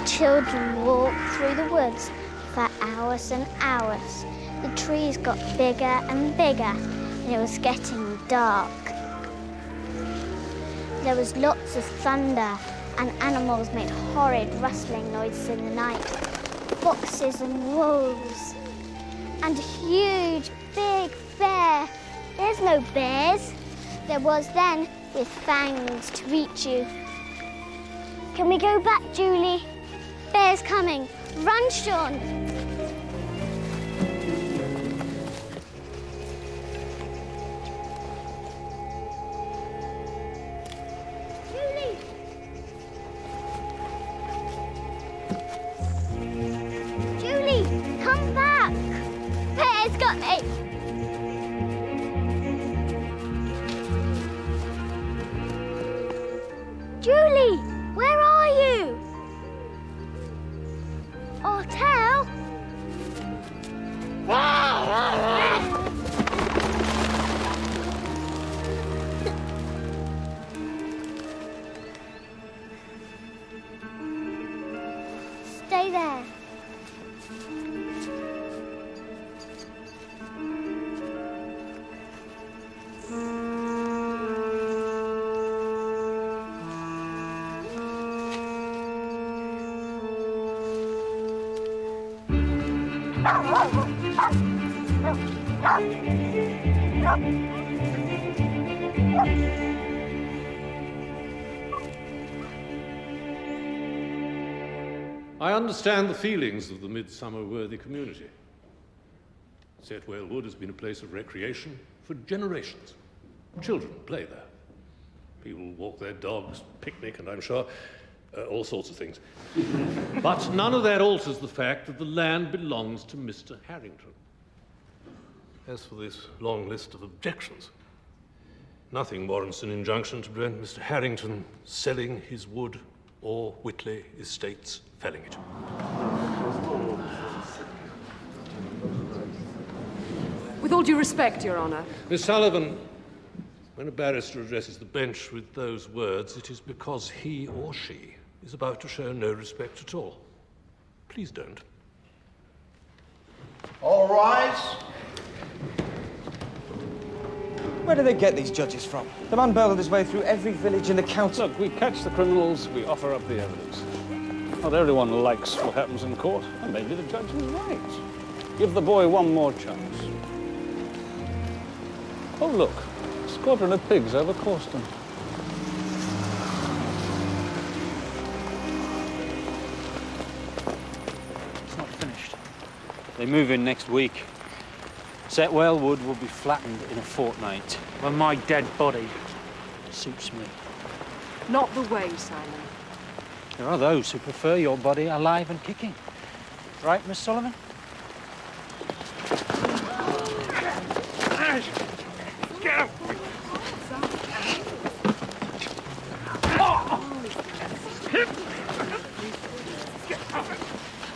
children walked through the woods for hours and hours. The trees got bigger and bigger, and it was getting dark. There was lots of thunder, and animals made horrid rustling noises in the night. Foxes and wolves, and a huge, big bear. There's no bears. There was then, with fangs to reach you. Can we go back, Julie? Bear's coming. Run, Sean. Julie! Julie, come back. Bear's got me. Julie, where are you? Ortel? Stay there. I understand the feelings of the Midsomer Worthy community. Setwale Wood has been a place of recreation for generations. Children play there. People walk their dogs, picnic, and I'm sure all sorts of things. But none of that alters the fact that the land belongs to Mr. Harrington. As for this long list of objections, nothing warrants an injunction to prevent Mr. Harrington selling his wood or Whitley Estates felling it. With all due respect, Your Honour. Miss Sullivan, when a barrister addresses the bench with those words, it is because he or she is about to show no respect at all. Please don't. All rise. Where do they get these judges from? The man burgled his way through every village in the county. Look, we catch the criminals, we offer up the evidence. Not everyone likes what happens in court, and maybe the judge is right. Give the boy one more chance. Oh, look, a squadron of pigs over Corston. It's not finished. They move in next week. Setwale Wood will be flattened in a fortnight. Well, my dead body suits me. Not the way, Simon. There are those who prefer your body alive and kicking. Right, Miss Sullivan? Get up!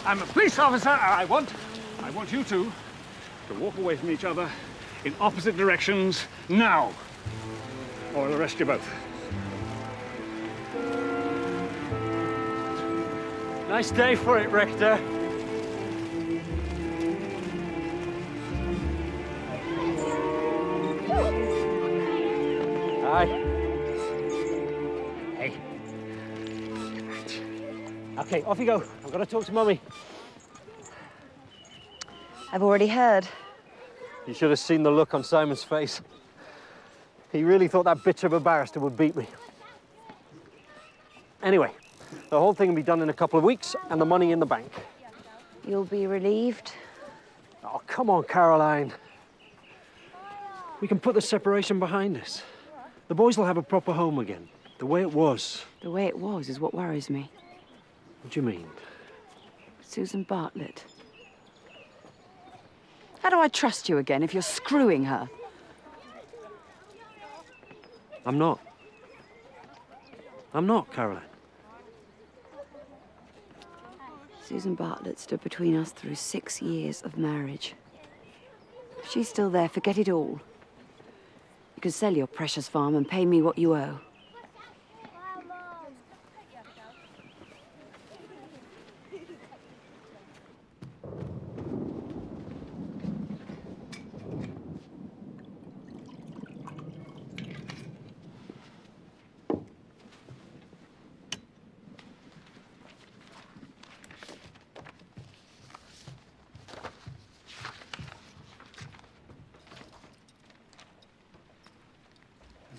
I'm a police officer, and I want you two to walk away from each other in opposite directions now, or I'll arrest you both. Nice day for it, Rector. Hi. Hey. Okay, off you go. I've got to talk to Mummy. I've already heard. You should have seen the look on Simon's face. He really thought that bitch of a barrister would beat me. Anyway, the whole thing will be done in a couple of weeks and the money in the bank. You'll be relieved? Oh, come on, Caroline. We can put the separation behind us. The boys will have a proper home again, the way it was. The way it was is what worries me. What do you mean? Susan Bartlett. How do I trust you again if you're screwing her? I'm not. I'm not, Caroline. Susan Bartlett stood between us through 6 years of marriage. If she's still there, forget it all. You can sell your precious farm and pay me what you owe.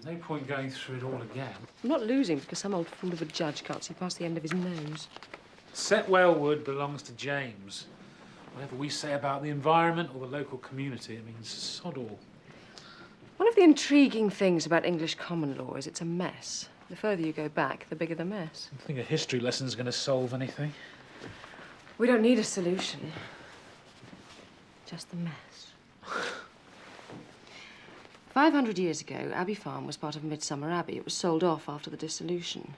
No point going through it all again. I'm not losing because some old fool of a judge can't see past the end of his nose. Setwale Wood belongs to James. Whatever we say about the environment or the local community, it means sod all. One of the intriguing things about English common law is it's a mess. The further you go back, the bigger the mess. I don't think a history lesson's going to solve anything. We don't need a solution. Just the mess. 500 years ago, Abbey Farm was part of Midsomer Abbey. It was sold off after the dissolution.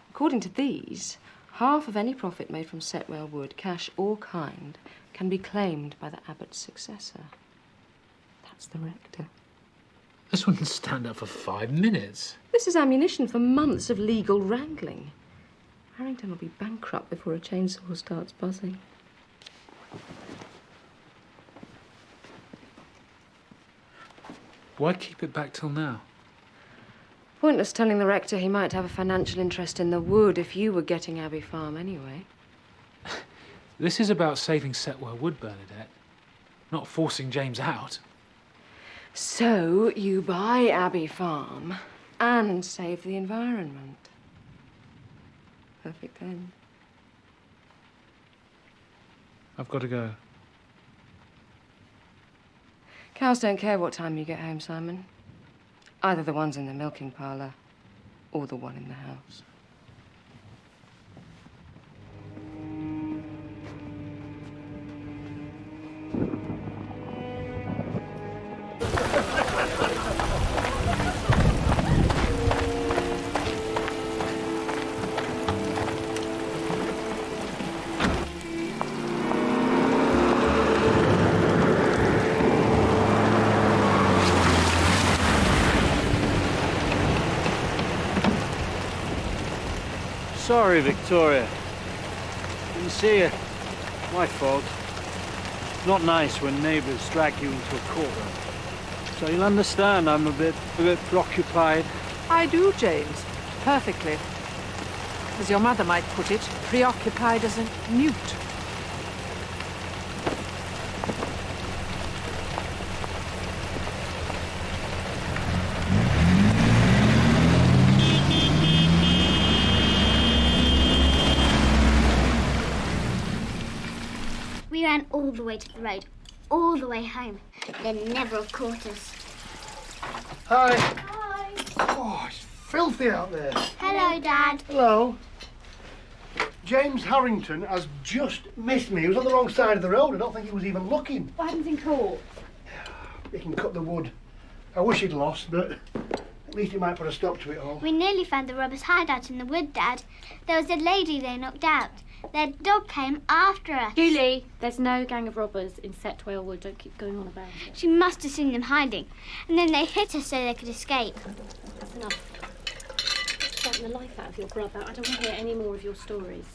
According to these, half of any profit made from Setwale Wood, cash or kind, can be claimed by the abbot's successor. That's the rector. This wouldn't stand up for 5 minutes. This is ammunition for months of legal wrangling. Harrington will be bankrupt before a chainsaw starts buzzing. Why keep it back till now? Pointless telling the rector he might have a financial interest in the wood if you were getting Abbey Farm anyway. This is about saving Setwale Wood, Bernadette, not forcing James out. So you buy Abbey Farm and save the environment. Perfect end. I've got to go. Cows don't care what time you get home, Simon. Either the ones in the milking parlour or the one in the house. Sorry, Victoria. Didn't see you. My fault. Not nice when neighbours drag you into a courtroom. So you'll understand I'm a bit preoccupied. I do, James. Perfectly. As your mother might put it, preoccupied as a newt. We ran all the way to the road, all the way home. They'd never have caught us. Hi. Hi. Oh, it's filthy out there. Hello, Dad. Hello. James Harrington has just missed me. He was on the wrong side of the road. I don't think he was even looking. What happens in court? He can cut the wood. I wish he'd lost, but at least he might put a stop to it all. We nearly found the robbers' hideout in the wood, Dad. There was a lady they knocked out. Their dog came after us. Julie, there's no gang of robbers in Setwale Wood. Don't keep going on about it. She must have seen them hiding. And then they hit us so they could escape. That's enough. Starting the life out of your brother. I don't want to hear any more of your stories.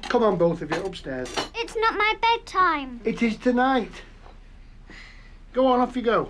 Come on, both of you, upstairs. It's not my bedtime. It is tonight. Go on, off you go.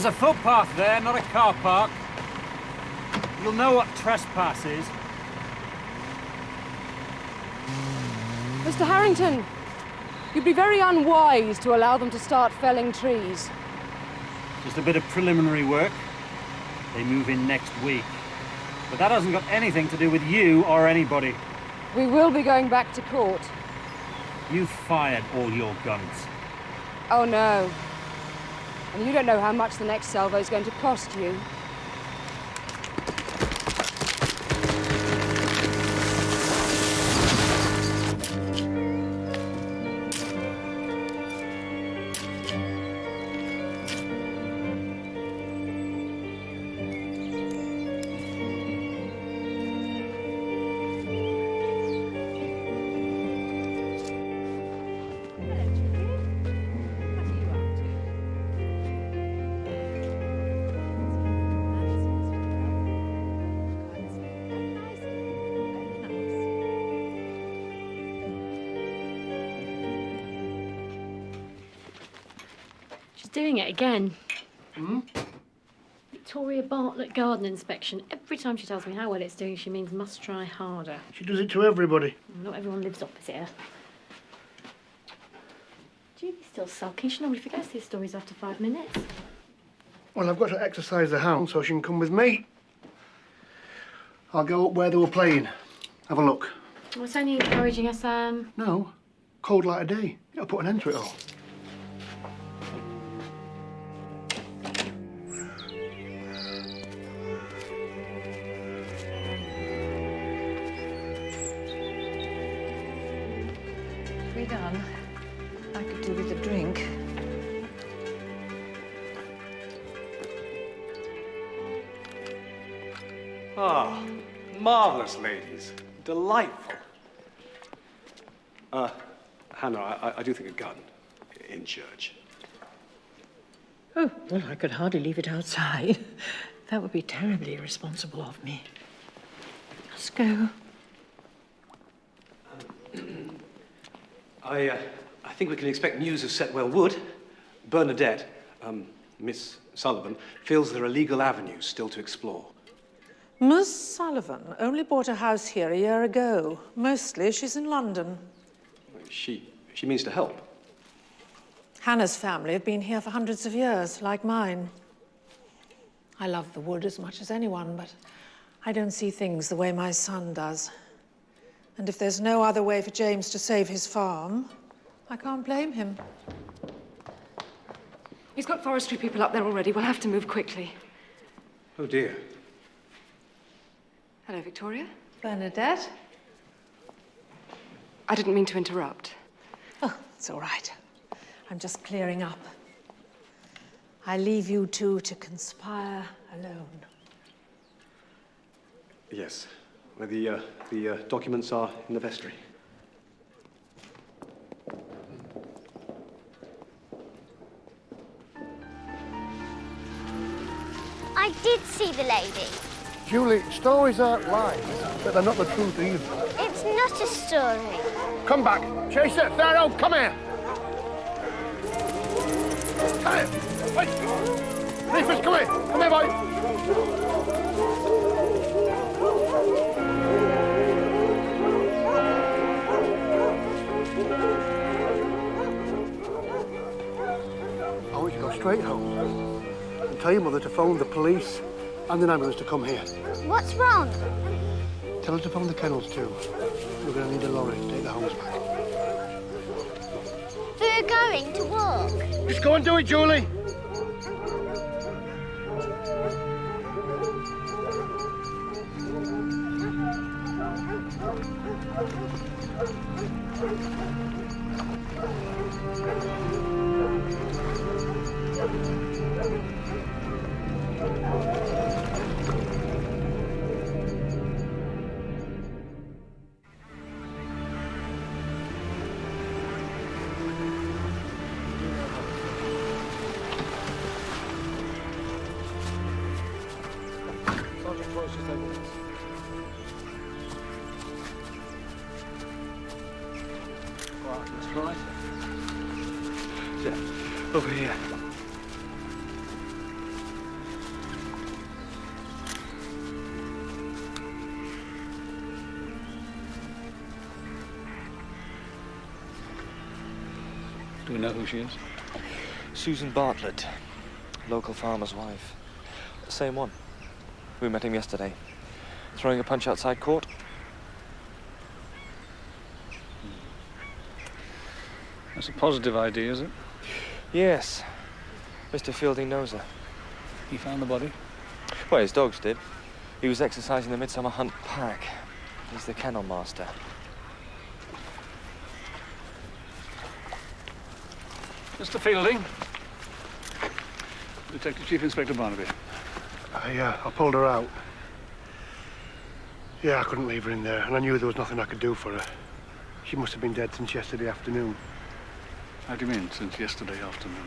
There's a footpath there, not a car park. You'll know what trespass is. Mr. Harrington, you'd be very unwise to allow them to start felling trees. Just a bit of preliminary work. They move in next week. But that hasn't got anything to do with you or anybody. We will be going back to court. You've fired all your guns. Oh, no. And you don't know how much the next salvo is going to cost you. Doing it again. Victoria Bartlett garden inspection. Every time she tells me how well it's doing, she means must try harder. She does it to everybody. Not everyone lives opposite her. Julie's still sulking. She normally forgets these stories after 5 minutes. Well, I've got to exercise the hound so she can come with me. I'll go up where they were playing. Have a look. Well, it's only encouraging us, No. Cold like a day. I'll put an end to it all. Done. I could do with a drink. Ah, marvellous, ladies. Delightful. Hannah, I do think a gun in church. Oh, well, I could hardly leave it outside. That would be terribly irresponsible of me. Let's go. I think we can expect news of Setwale Wood. Bernadette, Miss Sullivan, feels there are legal avenues still to explore. Miss Sullivan only bought a house here a year ago. Mostly she's in London. She means to help. Hannah's family have been here for hundreds of years, like mine. I love the wood as much as anyone, but I don't see things the way my son does. And if there's no other way for James to save his farm, I can't blame him. He's got forestry people up there already. We'll have to move quickly. Oh, dear. Hello, Victoria. Bernadette? I didn't mean to interrupt. Oh, it's all right. I'm just clearing up. I leave you two to conspire alone. Yes. Where the documents are in the vestry. I did see the lady. Julie, stories aren't lies, but they're not the truth either. It's not a story. Come back. Chase it, Pharaoh, come here. Come here. Wait. Rufus, come here. Come here, boy. I want you to go straight home and tell your mother to phone the police and the ambulance to come here. What's wrong? Tell her to phone the kennels too. We're going to need a lorry to take the hounds back. We're going to walk. Just go and do it, Julie. Right. Yeah, over here. we know who she is? Susan Bartlett, local farmer's wife. Same one. We met him yesterday. Throwing a punch outside court. That's a positive idea, is it? Yes. Mr. Fielding knows her. He found the body? Well, his dogs did. He was exercising the Midsummer Hunt pack. He's the kennel master. Mr. Fielding. Detective Chief Inspector Barnaby. I pulled her out. Yeah, I couldn't leave her in there, and I knew there was nothing I could do for her. She must have been dead since yesterday afternoon. How do you mean, since yesterday afternoon?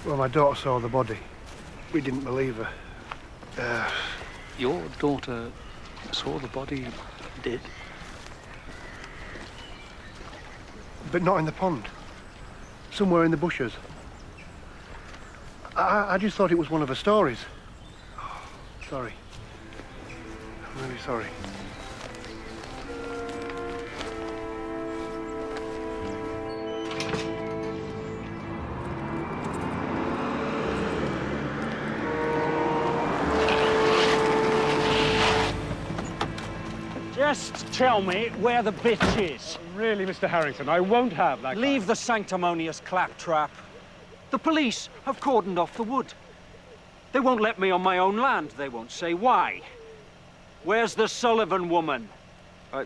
Well, my daughter saw the body. We didn't believe her. Your daughter saw the body, did? But not in the pond. Somewhere in the bushes. I just thought it was one of her stories. Oh, sorry. I'm really sorry. Just tell me where the bitch is. Really, Mr. Harrington, I won't have that. Leave the sanctimonious claptrap. The police have cordoned off the wood. They won't let me on my own land. They won't say why. Where's the Sullivan woman? I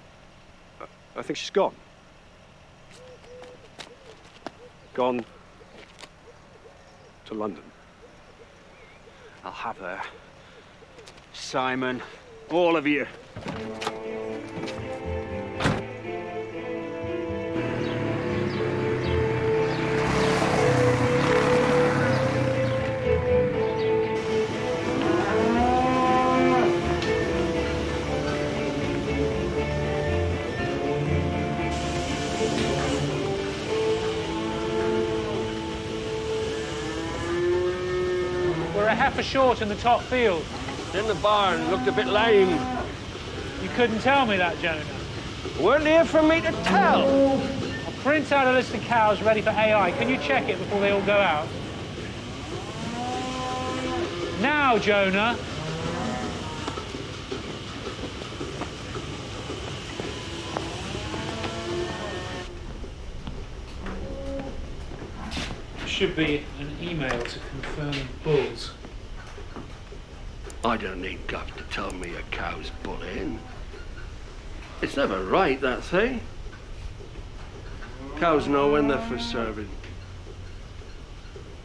think she's gone. Gone to London. I'll have her. Simon, all of you. We're a heifer short in the top field. In the barn, looked a bit lame. You couldn't tell me that, Jonah. Weren't here for me to tell. I'll print out a list of cows ready for AI. Can you check it before they all go out? Now, Jonah. Should be an email to confirm bulls. I don't need guts to tell me a cow's bullying. It's never right, that thing. Cows know when they're for serving.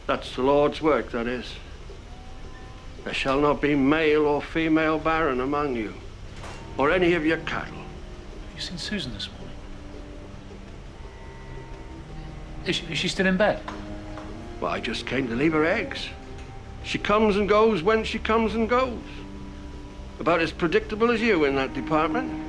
That's the Lord's work, that is. There shall not be male or female barren among you, or any of your cattle. Have you seen Susan this morning? Is she still in bed? Well, I just came to leave her eggs. She comes and goes when she comes and goes. About as predictable as you in that department.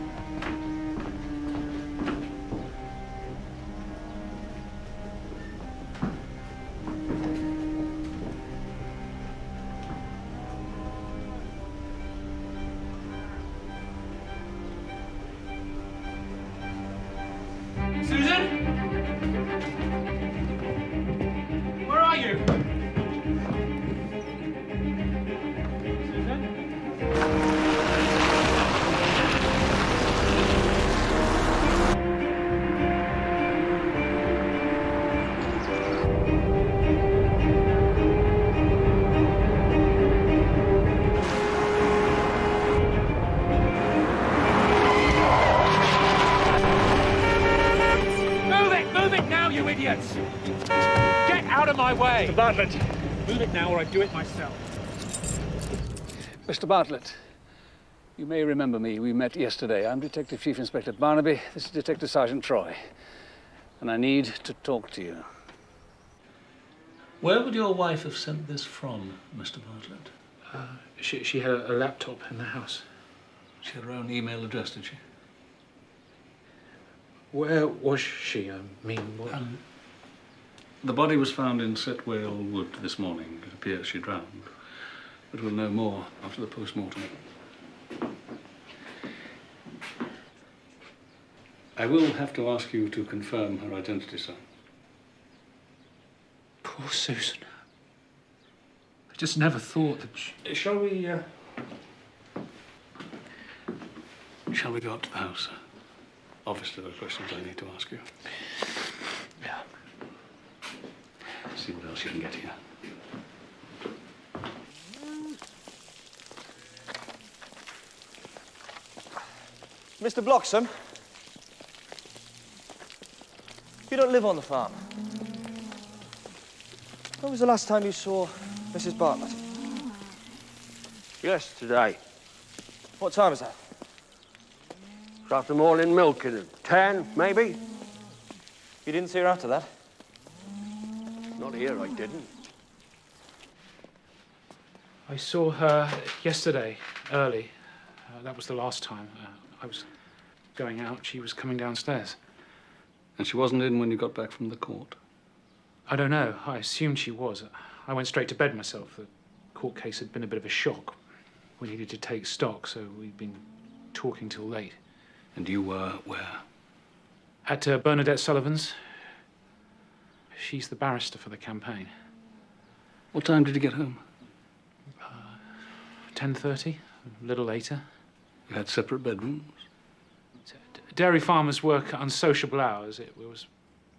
Susan? Where are you? Move it now, you idiots! Get out of my way! Mr. Bartlett. Move it now or I do it myself. Mr. Bartlett, you may remember me. We met yesterday. I'm Detective Chief Inspector Barnaby. This is Detective Sergeant Troy. And I need to talk to you. Where would your wife have sent this from, Mr. Bartlett? She had a laptop in the house. She had her own email address, did she? Where was she? I mean, what? The body was found in Setwale Wood this morning. It appears she drowned. But we'll know more after the post-mortem. I will have to ask you to confirm her identity, sir. Oh, Susan. I just never thought that Shall we go up to the house? Obviously, there are questions I need to ask you. Yeah. See what else you can get here. Mr. Bloxham, you don't live on the farm. When was the last time you saw Mrs. Bartlett? Yesterday. What time was that? Got the morning milk in it. 10, maybe? You didn't see her after that? Not here, I didn't. I saw her yesterday, early. That was the last time. I was going out. She was coming downstairs. And she wasn't in when you got back from the court? I don't know. I assumed she was. I went straight to bed myself. The court case had been a bit of a shock. We needed to take stock, so we'd been talking till late. And you were where? At Bernadette Sullivan's. She's the barrister for the campaign. What time did you get home? 10:30, a little later. You had separate bedrooms? Dairy farmers work unsociable hours. It was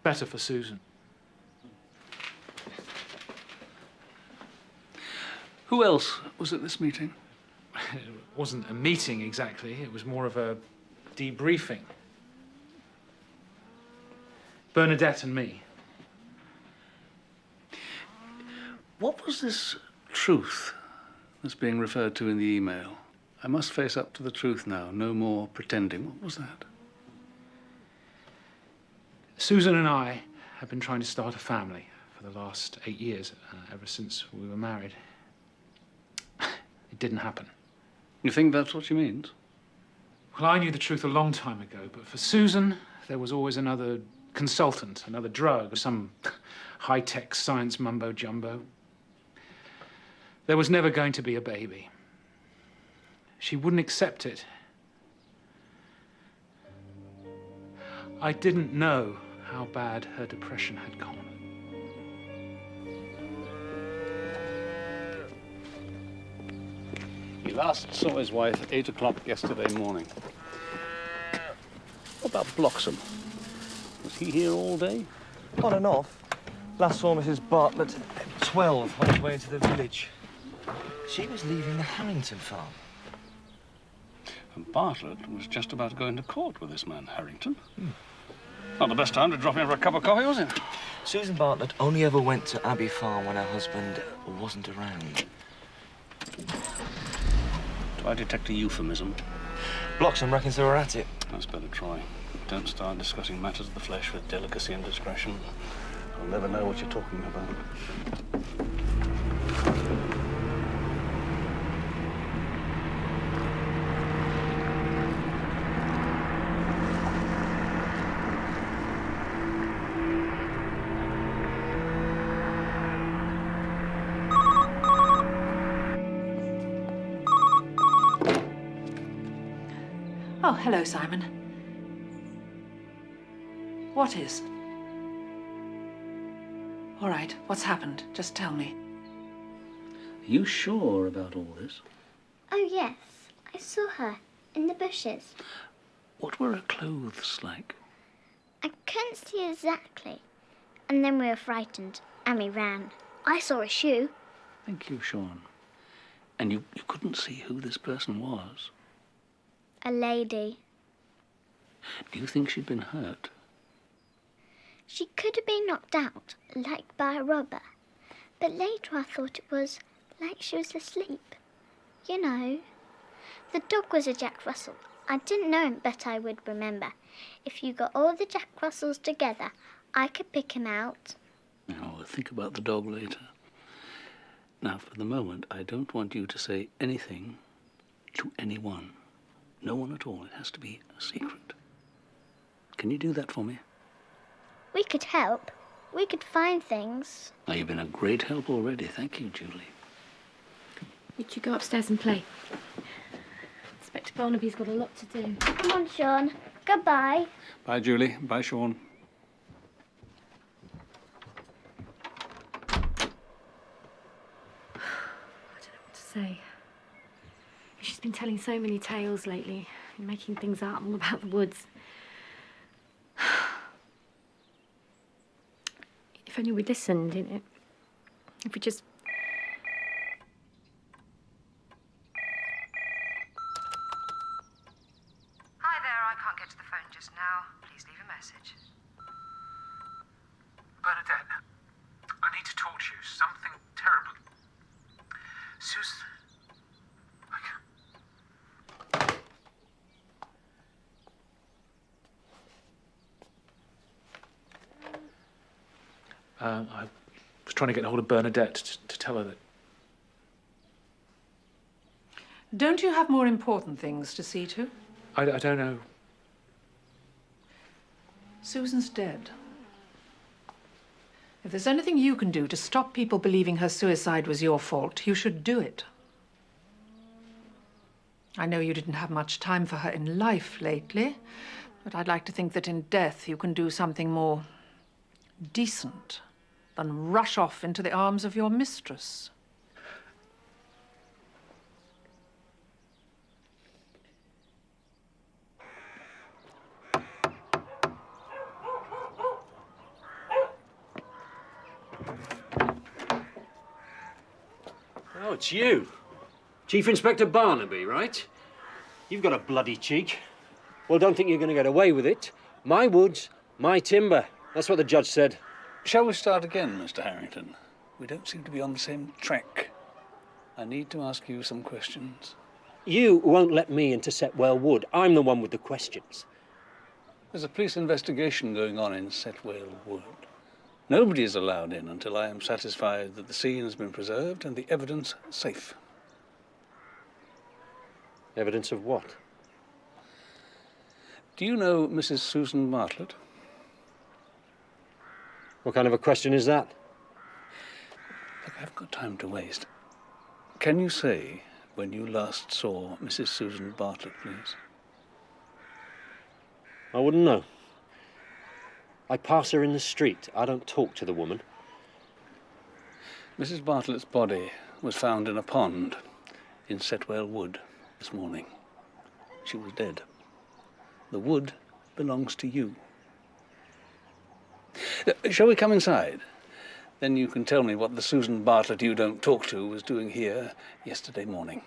better for Susan. Who else was at this meeting? It wasn't a meeting exactly. It was more of a debriefing. Bernadette and me. What was this truth that's being referred to in the email? I must face up to the truth now. No more pretending. What was that? Susan and I have been trying to start a family for the last 8 years, ever since we were married. It didn't happen. You think that's what she means? Well, I knew the truth a long time ago, but for Susan, there was always another consultant, another drug, some high-tech science mumbo-jumbo. There was never going to be a baby. She wouldn't accept it. I didn't know how bad her depression had gone. He last saw his wife at 8 o'clock yesterday morning. What about Bloxham? Was he here all day? On and off. Last saw Mrs. Bartlett at 12 on his way into the village. She was leaving the Harrington farm. And Bartlett was just about to go into court with this man, Harrington. Not the best time to drop in for a cup of coffee, was it? Susan Bartlett only ever went to Abbey Farm when her husband wasn't around. Do I detect a euphemism? Bloxham reckons they were at it. That's better, Troy. Don't start discussing matters of the flesh with delicacy and discretion. I'll never know what you're talking about. Oh, hello, Simon. What is? All right, what's happened? Just tell me. Are you sure about all this? Oh, yes. I saw her in the bushes. What were her clothes like? I couldn't see exactly. And then we were frightened, and we ran. I saw a shoe. Thank you, Sean. And you couldn't see who this person was? A lady. Do you think she'd been hurt? She could have been knocked out, like by a robber. But later I thought it was like she was asleep. You know. The dog was a Jack Russell. I didn't know him, but I would remember. If you got all the Jack Russells together, I could pick him out. Now, we'll think about the dog later. Now, for the moment, I don't want you to say anything to anyone. No one at all. It has to be a secret. Can you do that for me? We could help. We could find things. Now, you've been a great help already. Thank you, Julie. Would you go upstairs and play? Inspector Barnaby's got a lot to do. Come on, Sean. Goodbye. Bye, Julie. Bye, Sean. say. She's been telling so many tales lately, making things up all about the woods. If only we listened, you know. If we just... Hi there, I can't get to the phone just now. Please leave a message. Bernadette, I need to talk to you. Something terrible. Susan... I was trying to get hold of Bernadette to tell her that... Don't you have more important things to see to? I don't know. Susan's dead. If there's anything you can do to stop people believing her suicide was your fault, you should do it. I know you didn't have much time for her in life lately, but I'd like to think that in death you can do something more decent than rush off into the arms of your mistress. Oh, it's you. Chief Inspector Barnaby, right? You've got a bloody cheek. Well, don't think you're going to get away with it. My woods, my timber. That's what the judge said. Shall we start again, Mr. Harrington? We don't seem to be on the same track. I need to ask you some questions. You won't let me into Setwale Wood. I'm the one with the questions. There's a police investigation going on in Setwale Wood. Nobody is allowed in until I am satisfied that the scene has been preserved and the evidence safe. Evidence of what? Do you know Mrs. Susan Bartlett? What kind of a question is that? Look, I've got time to waste. Can you say when you last saw Mrs. Susan Bartlett, please? I wouldn't know. I pass her in the street. I don't talk to the woman. Mrs. Bartlett's body was found in a pond in Setwale Wood this morning. She was dead. The wood belongs to you. Shall we come inside? Then you can tell me what the Susan Bartlett you don't talk to was doing here yesterday morning.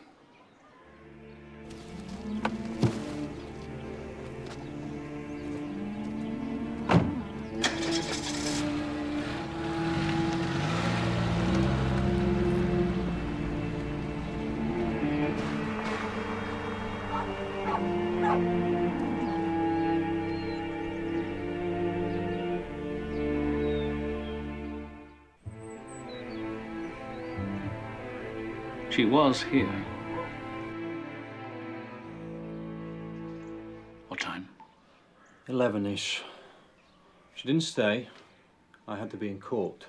She was here. What time? 11-ish. She didn't stay. I had to be in court.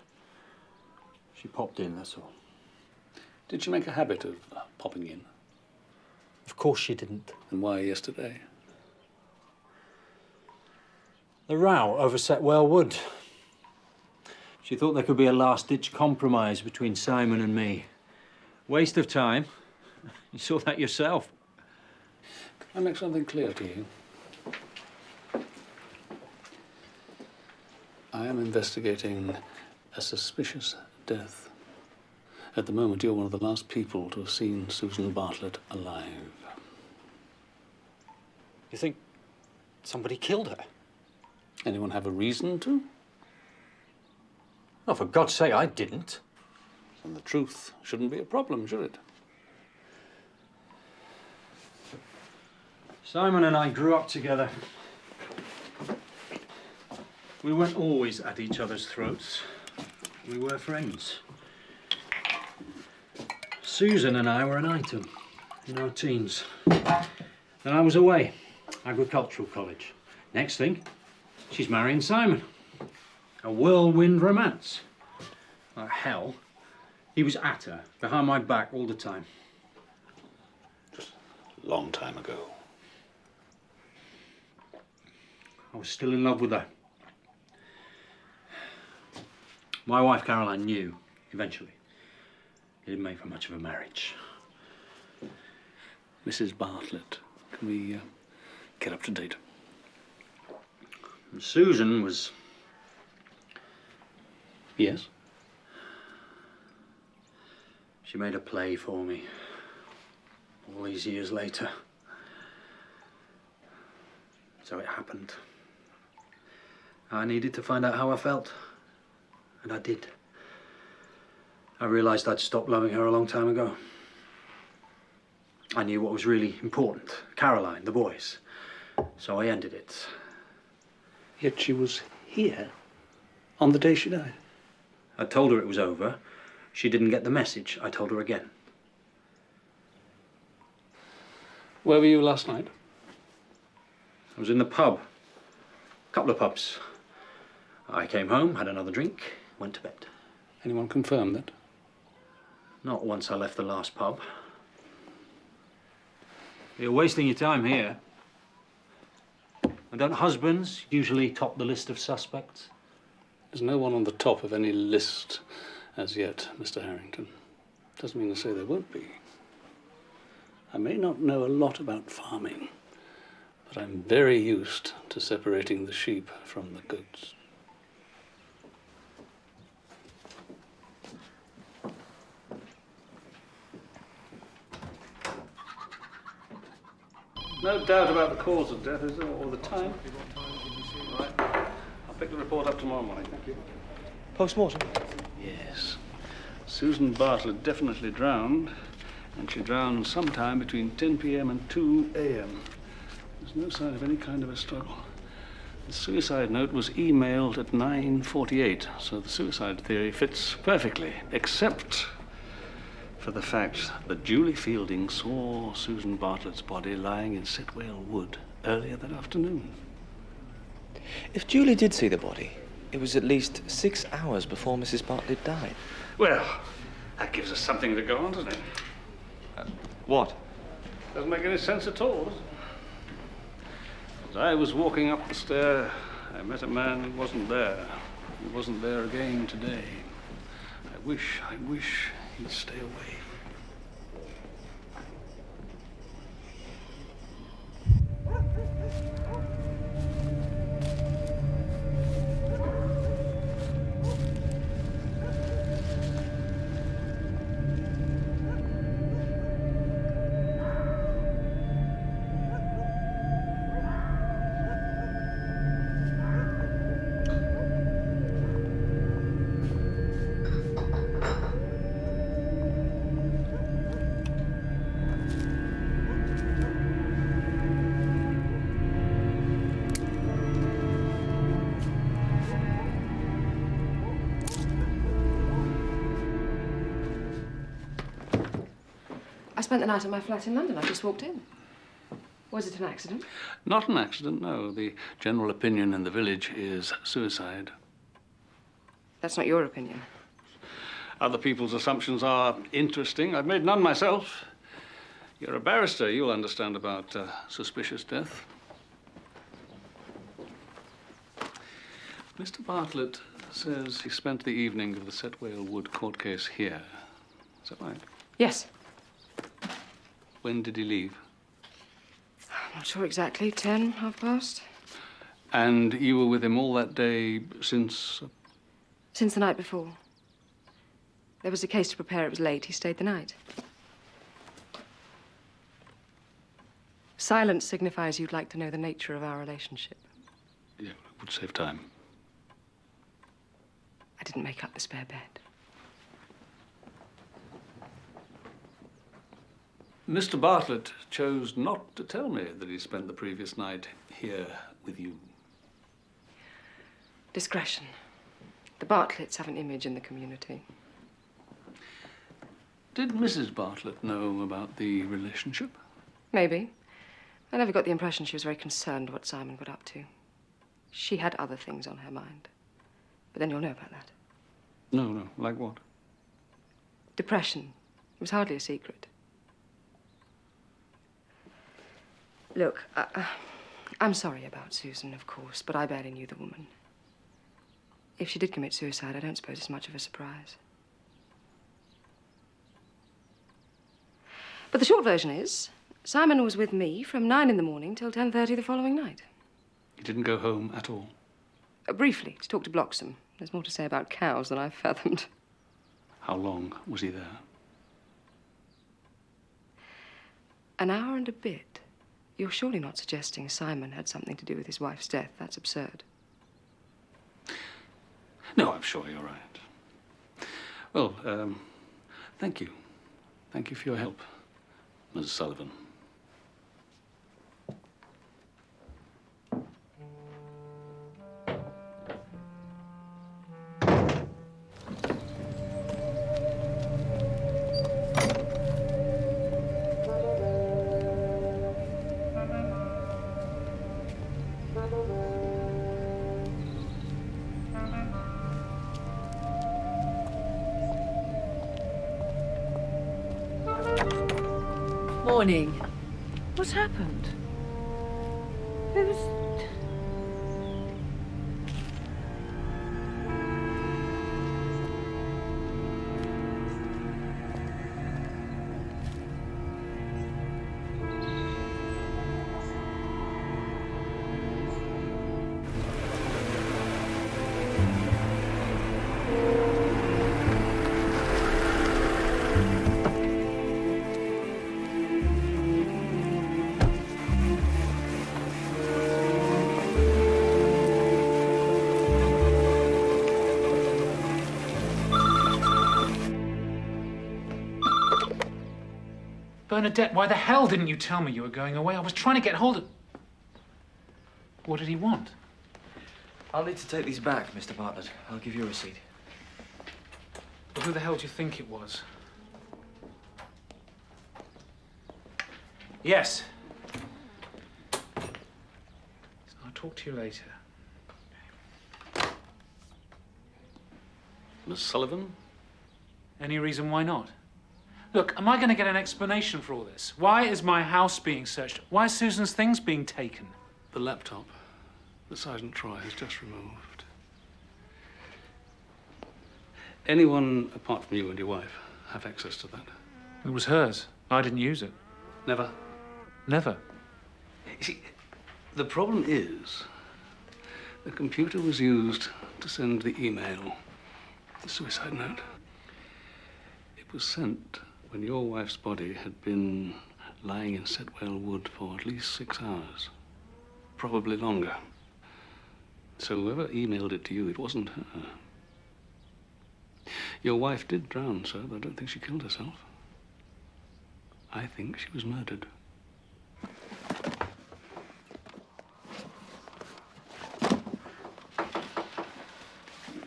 She popped in, that's all. Did she make a habit of popping in? Of course she didn't. And why yesterday? The row over Setwale Wood. She thought there could be a last-ditch compromise between Simon and me. Waste of time. You saw that yourself. Can I make something clear to you? I am investigating a suspicious death. At the moment, you're one of the last people to have seen Susan Bartlett alive. You think somebody killed her? Anyone have a reason to? Oh, for God's sake, I didn't. And the truth shouldn't be a problem, should it? Simon and I grew up together. We weren't always at each other's throats. We were friends. Susan and I were an item in our teens. Then I was away, agricultural college. Next thing, she's marrying Simon. A whirlwind romance. Like hell. He was at her, behind my back all the time. Just a long time ago. I was still in love with her. My wife, Caroline, knew, eventually. It didn't make for much of a marriage. Mrs. Bartlett? Can we get up to date? Susan was... Yes? She made a play for me. All these years later. So it happened. I needed to find out how I felt. And I did. I realised I'd stopped loving her a long time ago. I knew what was really important. Caroline, the boys. So I ended it. Yet she was here on the day she died. I told her it was over. She didn't get the message. I told her again. Where were you last night? I was in the pub. A couple of pubs. I came home, had another drink, went to bed. Anyone confirm that? Not once I left the last pub. You're wasting your time here. And don't husbands usually top the list of suspects? There's no one on the top of any list as yet, Mr. Harrington. Doesn't mean to say there won't be. I may not know a lot about farming, but I'm very used to separating the sheep from the goats. No doubt about the cause of death, is there, or the time? All right. I'll pick the report up tomorrow morning. Thank you. Post-mortem? Yes. Susan Bartlett definitely drowned, and she drowned sometime between 10 p.m. and 2 a.m. There's no sign of any kind of a struggle. The suicide note was emailed at 9:48, so the suicide theory fits perfectly, except for the fact that Julie Fielding saw Susan Bartlett's body lying in Setwale Wood earlier that afternoon. If Julie did see the body, it was at least 6 hours before Mrs. Bartlett died. Well, that gives us something to go on, doesn't it? What? Doesn't make any sense at all, does it? As I was walking up the stair, I met a man who wasn't there. He wasn't there again today. I wish he'd stay away. I spent the night at my flat in London. I just walked in. Was it an accident? Not an accident, no. The general opinion in the village is suicide. That's not your opinion. Other people's assumptions are interesting. I've made none myself. You're a barrister. You'll understand about suspicious death. Mr. Bartlett says he spent the evening of the Setwale Wood court case here. Is that right? Yes. When did he leave? I'm not sure exactly. 10, half past. And you were with him all that day since? Since the night before. There was a case to prepare. It was late. He stayed the night. Silence signifies you'd like to know the nature of our relationship. Yeah, it would save time. I didn't make up the spare bed. Mr. Bartlett chose not to tell me that he spent the previous night here with you. Discretion. The Bartletts have an image in the community. Did Mrs. Bartlett know about the relationship? Maybe. I never got the impression she was very concerned what Simon got up to. She had other things on her mind. But then you'll know about that. No. Like what? Depression. It was hardly a secret. Look, I'm sorry about Susan, of course, but I barely knew the woman. If she did commit suicide, I don't suppose it's much of a surprise. But the short version is, Simon was with me from 9 in the morning till 10:30 the following night. He didn't go home at all? Briefly, to talk to Bloxham. There's more to say about cows than I've fathomed. How long was he there? An hour and a bit. You're surely not suggesting Simon had something to do with his wife's death. That's absurd. No, I'm sure you're right. Well, thank you. Thank you for your help, Mrs. Sullivan. Morning. What's happened? Who's... Bernadette, why the hell didn't you tell me you were going away? I was trying to get hold of... What did he want? I'll need to take these back, Mr. Bartlett. I'll give you a receipt. Well, who the hell do you think it was? Yes. I'll talk to you later. Miss Sullivan? Any reason why not? Look, am I going to get an explanation for all this? Why is my house being searched? Why is Susan's things being taken? The laptop that Sergeant Troy has just removed. Anyone apart from you and your wife have access to that? It was hers. I didn't use it. Never? Never. You see, the problem is the computer was used to send the email, the suicide note. It was sent when your wife's body had been lying in Setwale Wood for at least 6 hours, probably longer. So whoever emailed it to you, it wasn't her. Your wife did drown, sir, but I don't think she killed herself. I think she was murdered.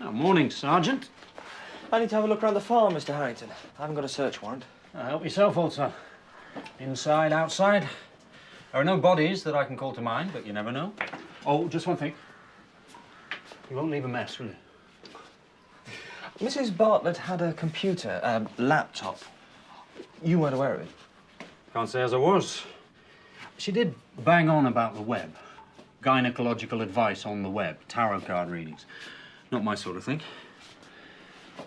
Oh, morning, Sergeant. I need to have a look around the farm, Mr. Harrington. I haven't got a search warrant. Help yourself, old son. Inside, outside. There are no bodies that I can call to mind, but you never know. Oh, just one thing. You won't leave a mess, will you? Mrs. Bartlett had a computer, a laptop. You weren't aware of it? Can't say as I was. She did bang on about the web. Gynecological advice on the web, tarot card readings. Not my sort of thing.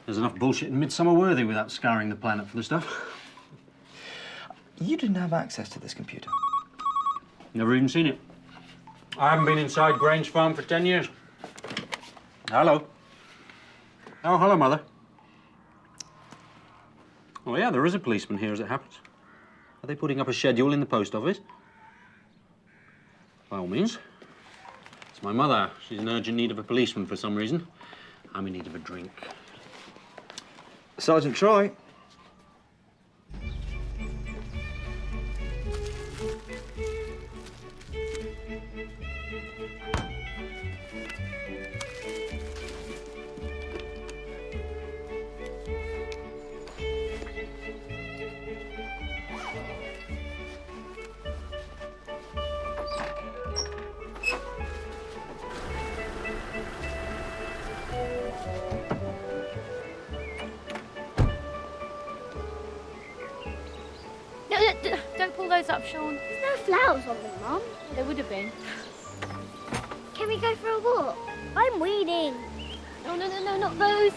There's enough bullshit in Midsomer Worthy without scouring the planet for the stuff. You didn't have access to this computer? Never even seen it. I haven't been inside Grange Farm for 10 years. Hello. Oh, hello, Mother. Oh, yeah, there is a policeman here, as it happens. Are they putting up a schedule in the post office? By all means. It's my mother. She's in urgent need of a policeman for some reason. I'm in need of a drink. Sergeant Troy. Don't pull those up, Sean. There's no flowers on them, Mum. There would have been. Can we go for a walk? I'm weeding. No, not those.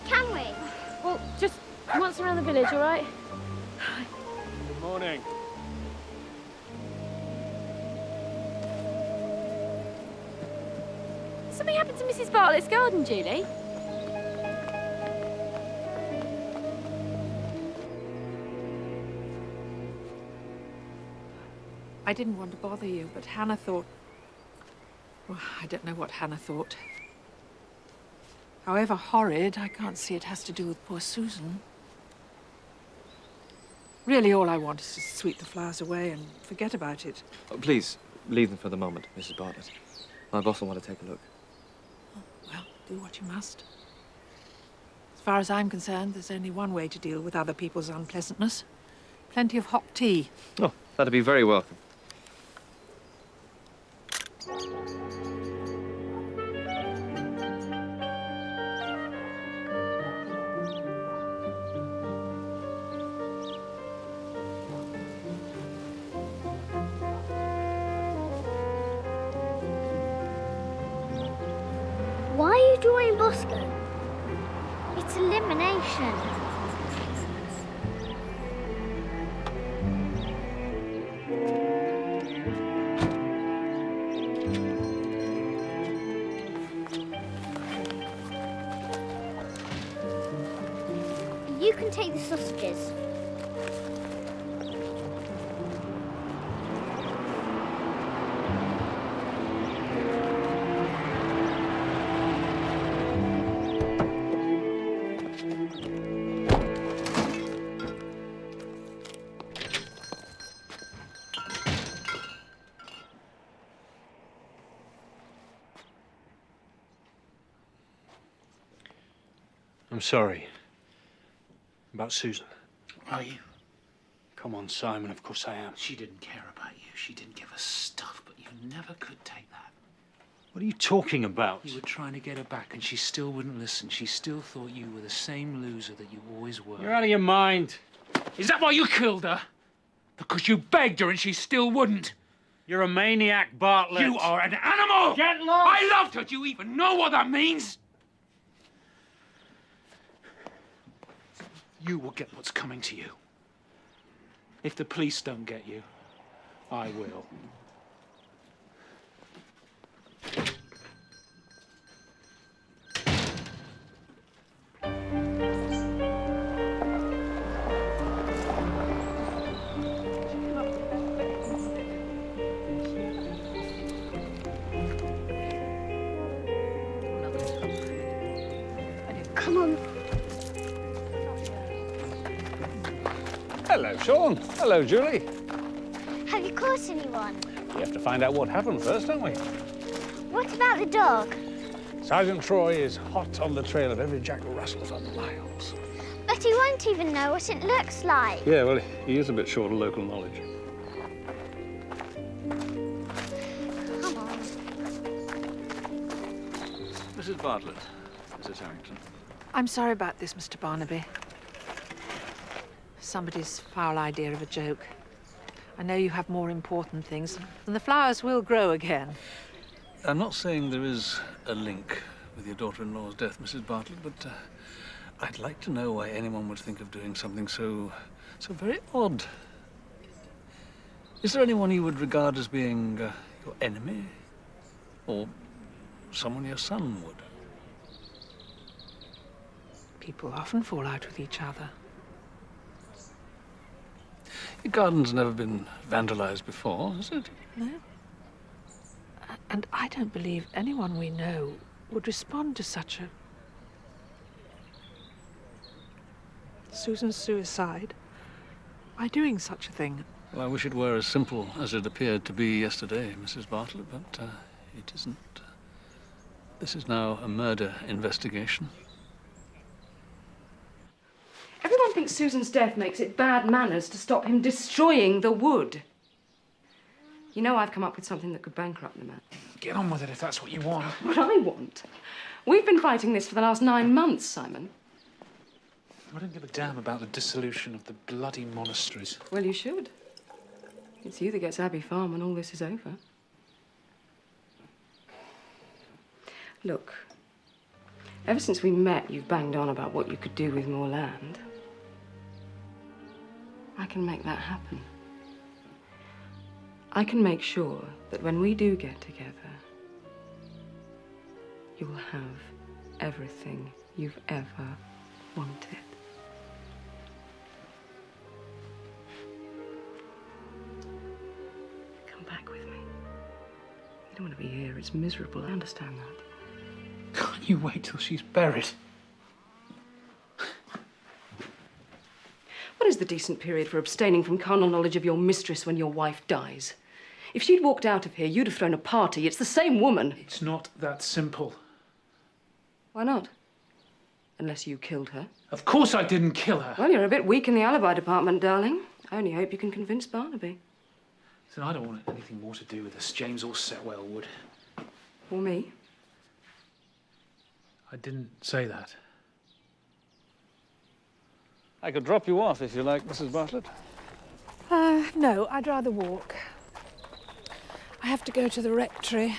Can we? Well, just once around the village, all right? Morning. Something happened to Mrs. Bartlett's garden, Julie? I didn't want to bother you, but Hannah thought... Well, I don't know what Hannah thought. However horrid, I can't see it has to do with poor Susan. Really, all I want is to sweep the flowers away and forget about it. Oh, please, leave them for the moment, Mrs. Bartlett. My boss will want to take a look. Oh, well, do what you must. As far as I'm concerned, there's only one way to deal with other people's unpleasantness. Plenty of hot tea. Oh, that'd be very welcome. Why are you drawing Bosco? It's elimination. You can take the sausages. I'm sorry. About Susan. Are you? Come on, Simon, of course I am. She didn't care about you. She didn't give a stuff, but you never could take that. What are you talking about? You were trying to get her back, and she still wouldn't listen. She still thought you were the same loser that you always were. You're out of your mind. Is that why you killed her? Because you begged her and she still wouldn't? You're a maniac, Bartlett. You are an animal! Get lost! I loved her. Do you even know what that means? You will get what's coming to you. If the police don't get you, I will. Come on. Hello, Sean. Hello, Julie. Have you caught anyone? We have to find out what happened first, don't we? What about the dog? Sergeant Troy is hot on the trail of every jack who rustles on the miles. But he won't even know what it looks like. Yeah, well, he is a bit short of local knowledge. Come on. Mrs. Bartlett, Mrs. Harrington. I'm sorry about this, Mr. Barnaby. Somebody's foul idea of a joke. I know you have more important things, and the flowers will grow again. I'm not saying there is a link with your daughter-in-law's death, Mrs. Bartlett, but I'd like to know why anyone would think of doing something so very odd. Is there anyone you would regard as being your enemy? Or someone your son would? People often fall out with each other. Your garden's never been vandalized before, has it? No. And I don't believe anyone we know would respond to such a... Susan's suicide by doing such a thing. Well, I wish it were as simple as it appeared to be yesterday, Mrs. Bartlett, but it isn't. This is now a murder investigation. Everyone thinks Susan's death makes it bad manners to stop him destroying the wood. You know I've come up with something that could bankrupt the man. Get on with it if that's what you want. What I want? We've been fighting this for the last 9 months, Simon. I don't give a damn about the dissolution of the bloody monasteries. Well, you should. It's you that gets Abbey Farm when all this is over. Look, ever since we met, you've banged on about what you could do with more land. I can make that happen. I can make sure that when we do get together, you'll have everything you've ever wanted. Come back with me. You don't want to be here. It's miserable. I understand that. Can't you wait till she's buried? What is the decent period for abstaining from carnal knowledge of your mistress when your wife dies? If she'd walked out of here, you'd have thrown a party. It's the same woman. It's not that simple. Why not? Unless you killed her. Of course I didn't kill her. Well, you're a bit weak in the alibi department, darling. I only hope you can convince Barnaby. So I don't want anything more to do with this, James or Setwale Wood. Or me. I didn't say that. I could drop you off if you like, Mrs. Bartlett. No, I'd rather walk. I have to go to the rectory.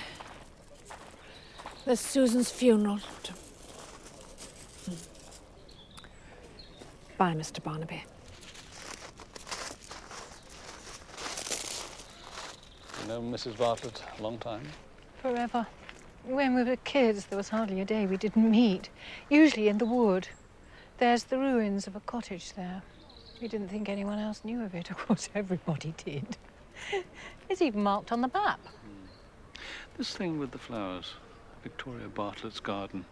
There's Susan's funeral. Bye, Mr. Barnaby. You know Mrs. Bartlett a long time? Forever. When we were kids, there was hardly a day we didn't meet, usually in the wood. There's the ruins of a cottage there. We didn't think anyone else knew of it. Of course, everybody did. It's even marked on the map. This thing with the flowers, Victoria Bartlett's garden.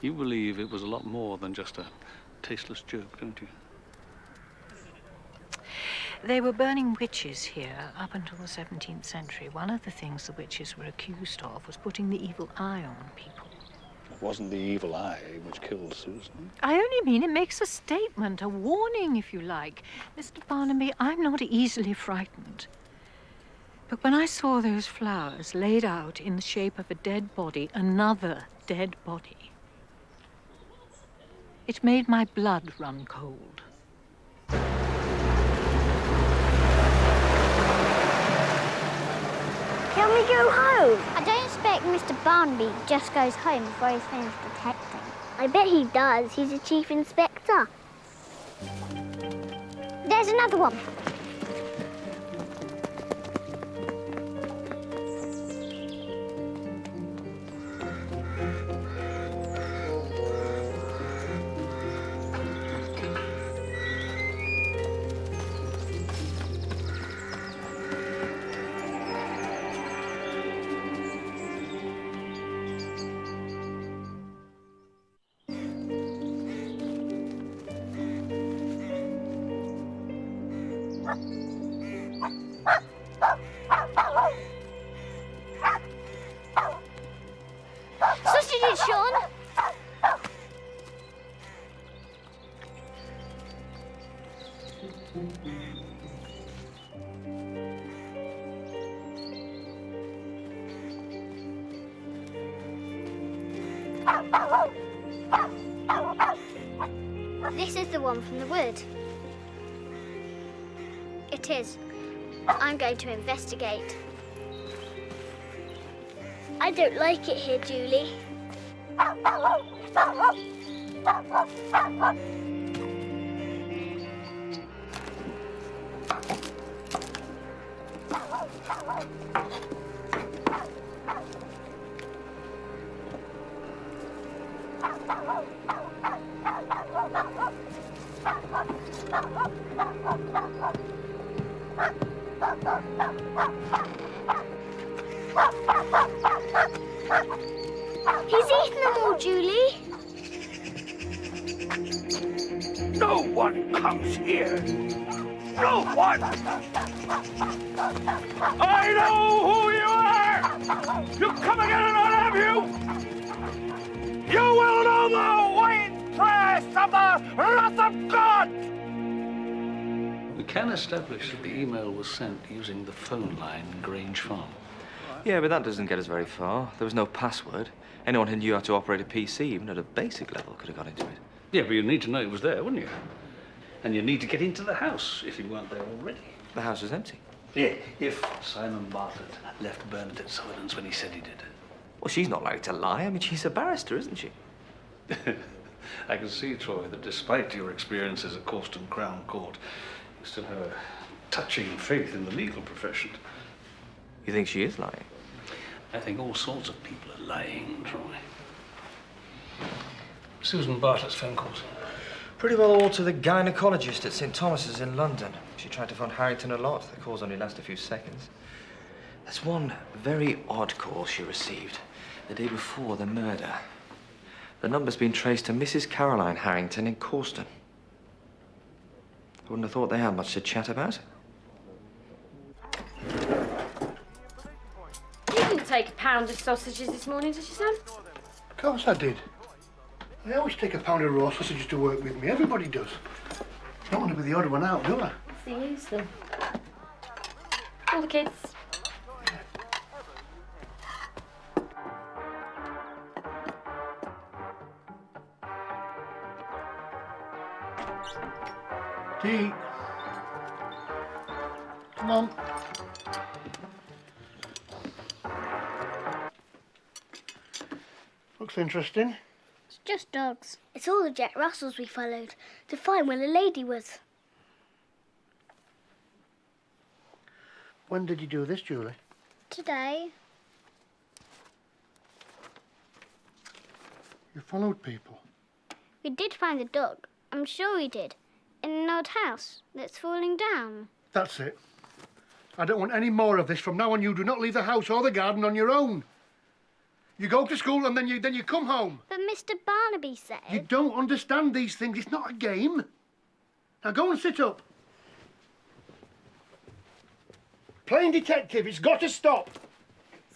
You believe it was a lot more than just a tasteless joke, don't you? They were burning witches here up until the 17th century. One of the things the witches were accused of was putting the evil eye on people. It wasn't the evil eye which killed Susan. I only mean it makes a statement, a warning, if you like. Mr. Barnaby, I'm not easily frightened. But when I saw those flowers laid out in the shape of a dead body, another dead body, it made my blood run cold. Can we go home? I don't expect Mr. Barnaby just goes home before he's finished protecting. I bet he does. He's a chief inspector. There's another one. Sausages, Sean. This is the one from the wood. It is. I'm going to investigate. I don't like it here, Julie. He's eaten them all, Julie. No one comes here. No one! I know who you are! You come again and I'll have you! You will know the white trash of the wrath of God! We can establish that the email was sent using the phone line in Grange Farm. Yeah, but that doesn't get us very far. There was no password. Anyone who knew how to operate a PC, even at a basic level, could have got into it. Yeah, but you'd need to know it was there, wouldn't you? And you'd need to get into the house if you weren't there already. The house was empty. Yeah, if Simon Bartlett left Bernadette Sutherland's when he said he did. Well, she's not likely to lie. I mean, she's a barrister, isn't she? I can see, Troy, that despite your experiences at Causton Crown Court, to her touching faith in the legal profession. You think she is lying? I think all sorts of people are lying, Troy. Susan Bartlett's phone calls. Pretty well all to the gynecologist at St. Thomas's in London. She tried to phone Harrington a lot. The calls only last a few seconds. There's one very odd call she received the day before the murder. The number's been traced to Mrs. Caroline Harrington in Corston. I wouldn't have thought they had much to chat about. You didn't take a pound of sausages this morning, did you, Sam? Of course I did. I always take a pound of raw sausages to work with me. Everybody does. Don't want to be the odd one out, do I? What's the use, then? All the kids. Tea. Come on. Looks interesting. It's just dogs. It's all the Jack Russells we followed to find where the lady was. When did you do this, Julie? Today. You followed people. We did find a dog. I'm sure we did. In an old house that's falling down. That's it. I don't want any more of this. From now on, you do not leave the house or the garden on your own. You go to school and then you come home. But Mr. Barnaby said... You don't understand these things. It's not a game. Now go and sit up. Playing detective, it's got to stop.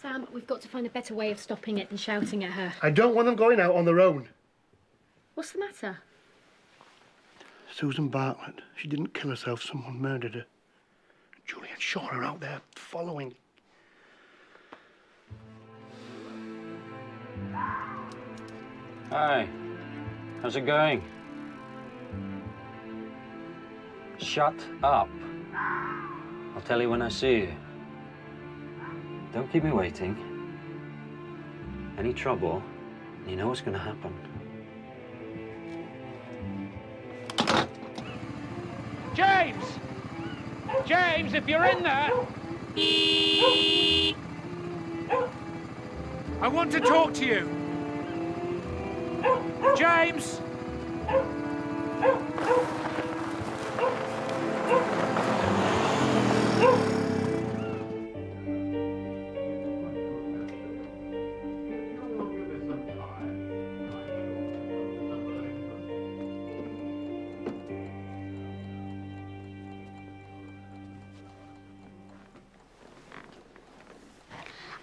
Sam, we've got to find a better way of stopping it than shouting at her. I don't want them going out on their own. What's the matter? Susan Bartlett. She didn't kill herself. Someone murdered her. Juliet shot her out there following. Hi. How's it going? Shut up. I'll tell you when I see you. Don't keep me waiting. Any trouble, you know what's going to happen. James! James, if you're in there! I want to talk to you! James!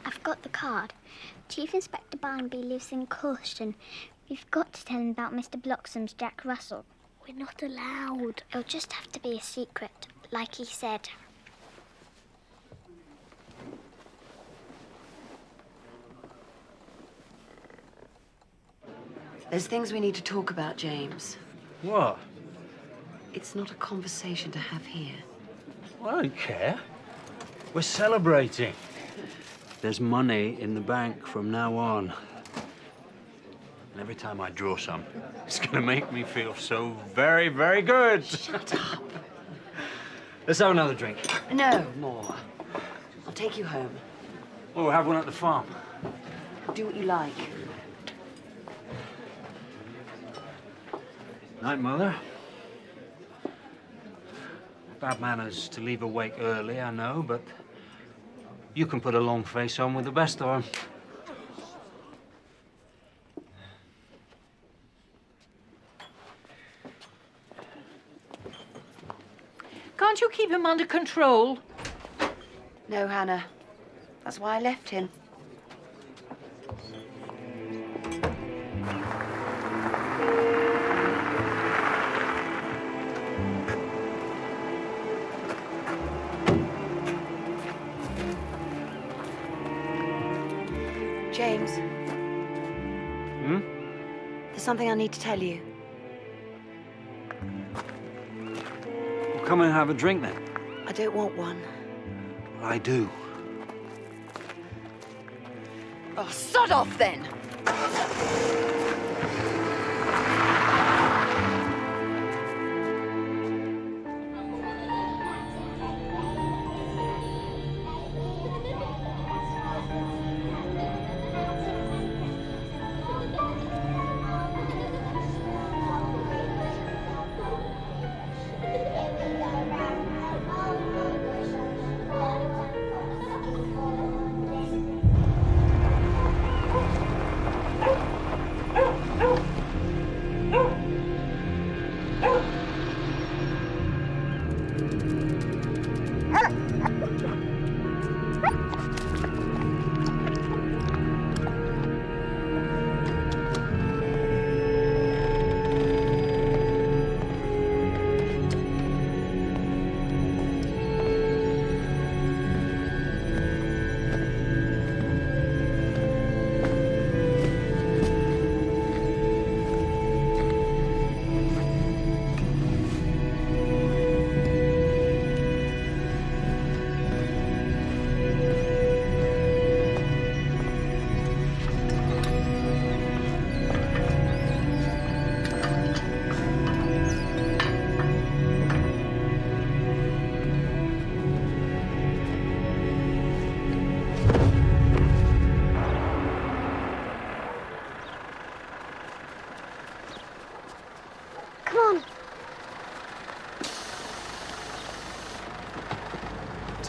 I've got the card. Chief Inspector Barnaby lives in Corston. We've got to tell him about Mr. Bloxham's Jack Russell. We're not allowed. It'll just have to be a secret, like he said. There's things we need to talk about, James. What? It's not a conversation to have here. Well, I don't care. We're celebrating. There's money in the bank from now on. And every time I draw some, it's going to make me feel so very, very good. Shut up. Let's have another drink. No more. I'll take you home. Well, we'll have one at the farm. Do what you like. Night, Mother. Bad manners to leave a wake early, I know, but you can put a long face on with the best of them. Can't you keep him under control? No, Hannah. That's why I left him. James. Hmm? There's something I need to tell you. Well, come and have a drink, then. I don't want one. Well, I do. Oh, sod off, then!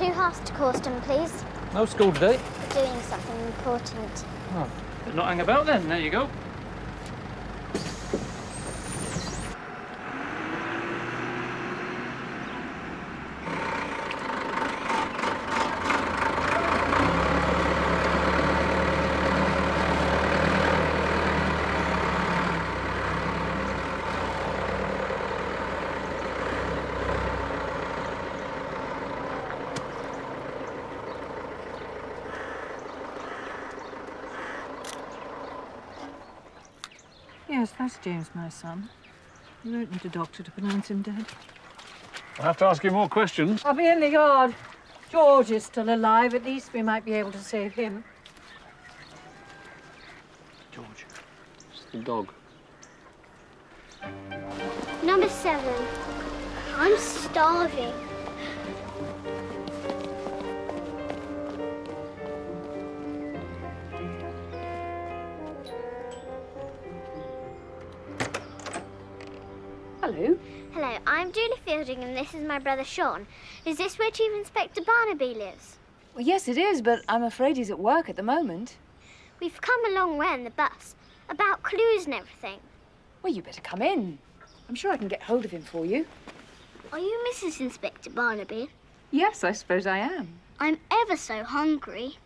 2 halves to Corston, please. No school today. Doing something important. Oh, did not hang about then. There you go. Yes, that's James, my son. You won't need a doctor to pronounce him dead. I'll have to ask you more questions. I'll be in the yard. George is still alive. At least we might be able to save him. George, it's the dog. Number 7. I'm starving. Hello. Hello, I'm Julie Fielding and this is my brother Sean. Is this where Chief Inspector Barnaby lives? Well, yes, it is, but I'm afraid he's at work at the moment. We've come a long way on the bus. About clues and everything. Well, you better come in. I'm sure I can get hold of him for you. Are you Mrs. Inspector Barnaby? Yes, I suppose I am. I'm ever so hungry.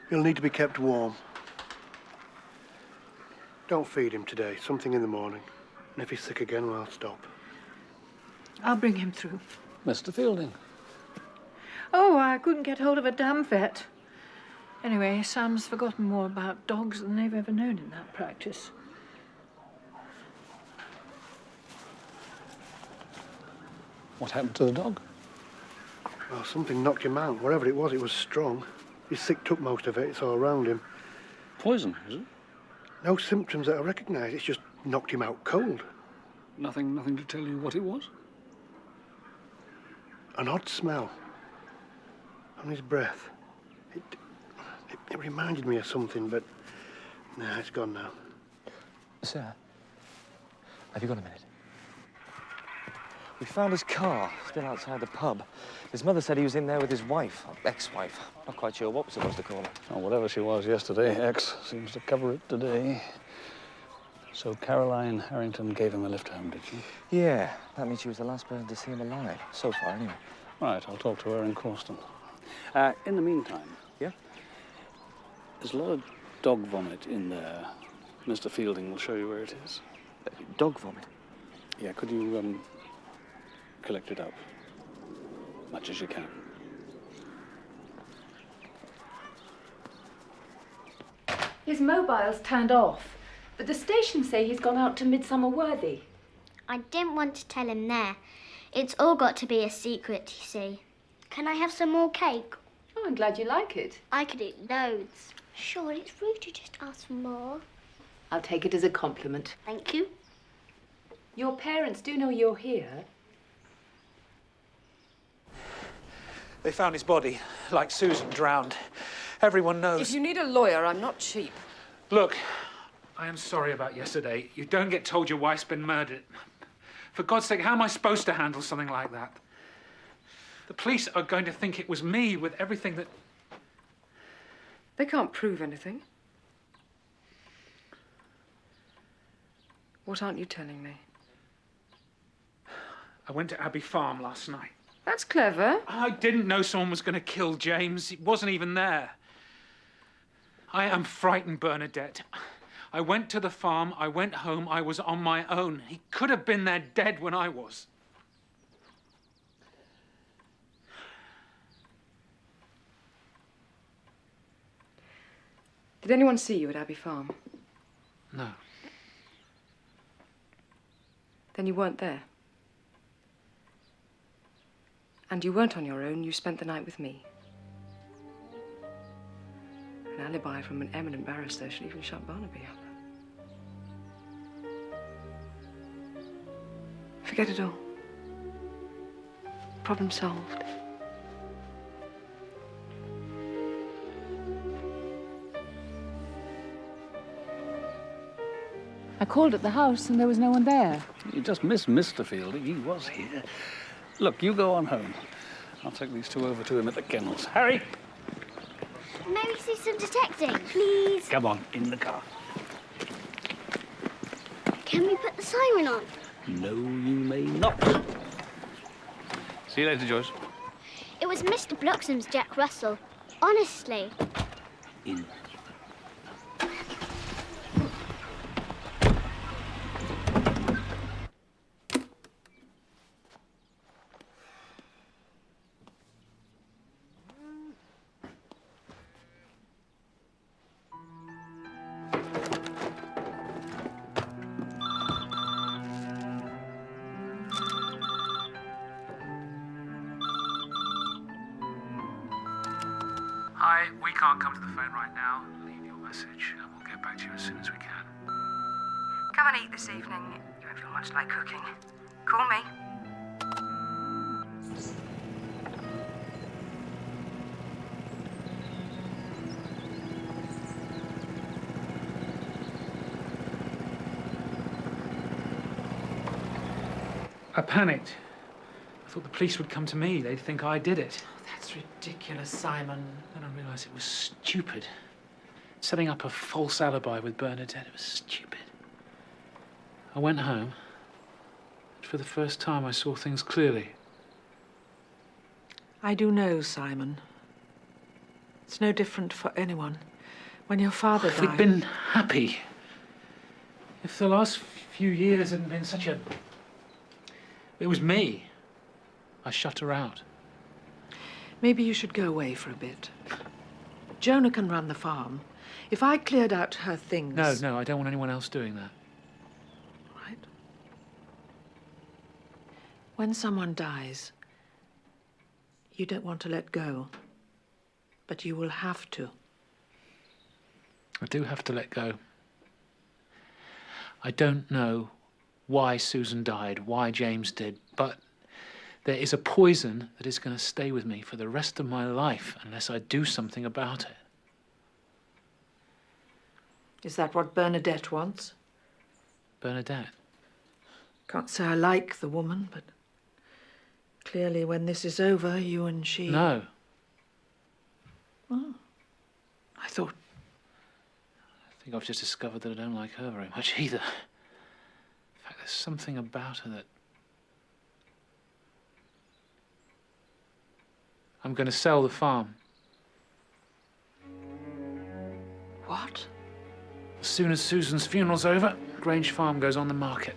He'll need to be kept warm. Don't feed him today. Something in the morning. And if he's sick again, well, I'll stop. I'll bring him through. Mr. Fielding. Oh, I couldn't get hold of a damn vet. Anyway, Sam's forgotten more about dogs than they've ever known in that practice. What happened to the dog? Well, something knocked him out. Whatever it was strong. His sick took most of it. It's all around him. Poison, is it? No symptoms that I recognise. It's just knocked him out cold. Nothing to tell you what it was? An odd smell on his breath. It reminded me of something, but nah, it's gone now. Sir, have you got a minute? We found his car still outside the pub. His mother said he was in there with his wife, or ex-wife. Not quite sure what we're supposed to call her. Oh, whatever she was yesterday, ex seems to cover it today. So Caroline Harrington gave him a lift home, did she? Yeah, that means she was the last person to see him alive. So far, anyway. Right, I'll talk to her in Corston. In the meantime... Yeah? There's a lot of dog vomit in there. Mr. Fielding will show you where it is. Dog vomit? Yeah, could you, collect it up? Much as you can. His mobile's turned off, but the station say he's gone out to Midsomer Worthy. I didn't want to tell him there. It's all got to be a secret, you see. Can I have some more cake? Oh, I'm glad you like it. I could eat loads. Sure, it's rude to just ask for more. I'll take it as a compliment. Thank you. Your parents do know you're here. They found his body, like Susan drowned. Everyone knows. If you need a lawyer, I'm not cheap. Look. I am sorry about yesterday. You don't get told your wife's been murdered. For God's sake, how am I supposed to handle something like that? The police are going to think it was me with everything that... They can't prove anything. What aren't you telling me? I went to Abbey Farm last night. That's clever. I didn't know someone was going to kill James. He wasn't even there. I am frightened, Bernadette. I went to the farm, I went home, I was on my own. He could have been there dead when I was. Did anyone see you at Abbey Farm? No. Then you weren't there. And you weren't on your own, you spent the night with me. An alibi from an eminent barrister should even shut Barnaby up. Forget it all. Problem solved. I called at the house and there was no one there. You just missed Mr. Fielding. He was here. Look, you go on home. I'll take these two over to him at the kennels. Harry! May we see some detecting, please? Come on, in the car. Can we put the siren on? No, you may not. See you later, Joyce. It was Mr. Bloxham's Jack Russell. Honestly. In. Hi, we can't come to the phone right now. Leave your message and we'll get back to you as soon as we can. Come and eat this evening. You won't feel much like cooking. Call me. I panicked. I thought the police would come to me. They'd think I did it. That's ridiculous, Simon. Then I realised it was stupid. Setting up a false alibi with Bernadette, it was stupid. I went home. And for the first time, I saw things clearly. I do know, Simon. It's no different for anyone. When your father If died... we'd been happy. If the last few years hadn't been such a... It was me. I shut her out. Maybe you should go away for a bit. Jonah can run the farm. If I cleared out her things... No, I don't want anyone else doing that. Right. When someone dies, you don't want to let go. But you will have to. I do have to let go. I don't know why Susan died, why James did, but there is a poison that is going to stay with me for the rest of my life unless I do something about it. Is that what Bernadette wants? Bernadette? Can't say I like the woman, but clearly when this is over, you and she... No. Oh. I thought... I think I've just discovered that I don't like her very much either. In fact, there's something about her that... I'm going to sell the farm. What? As soon as Susan's funeral's over, Grange Farm goes on the market.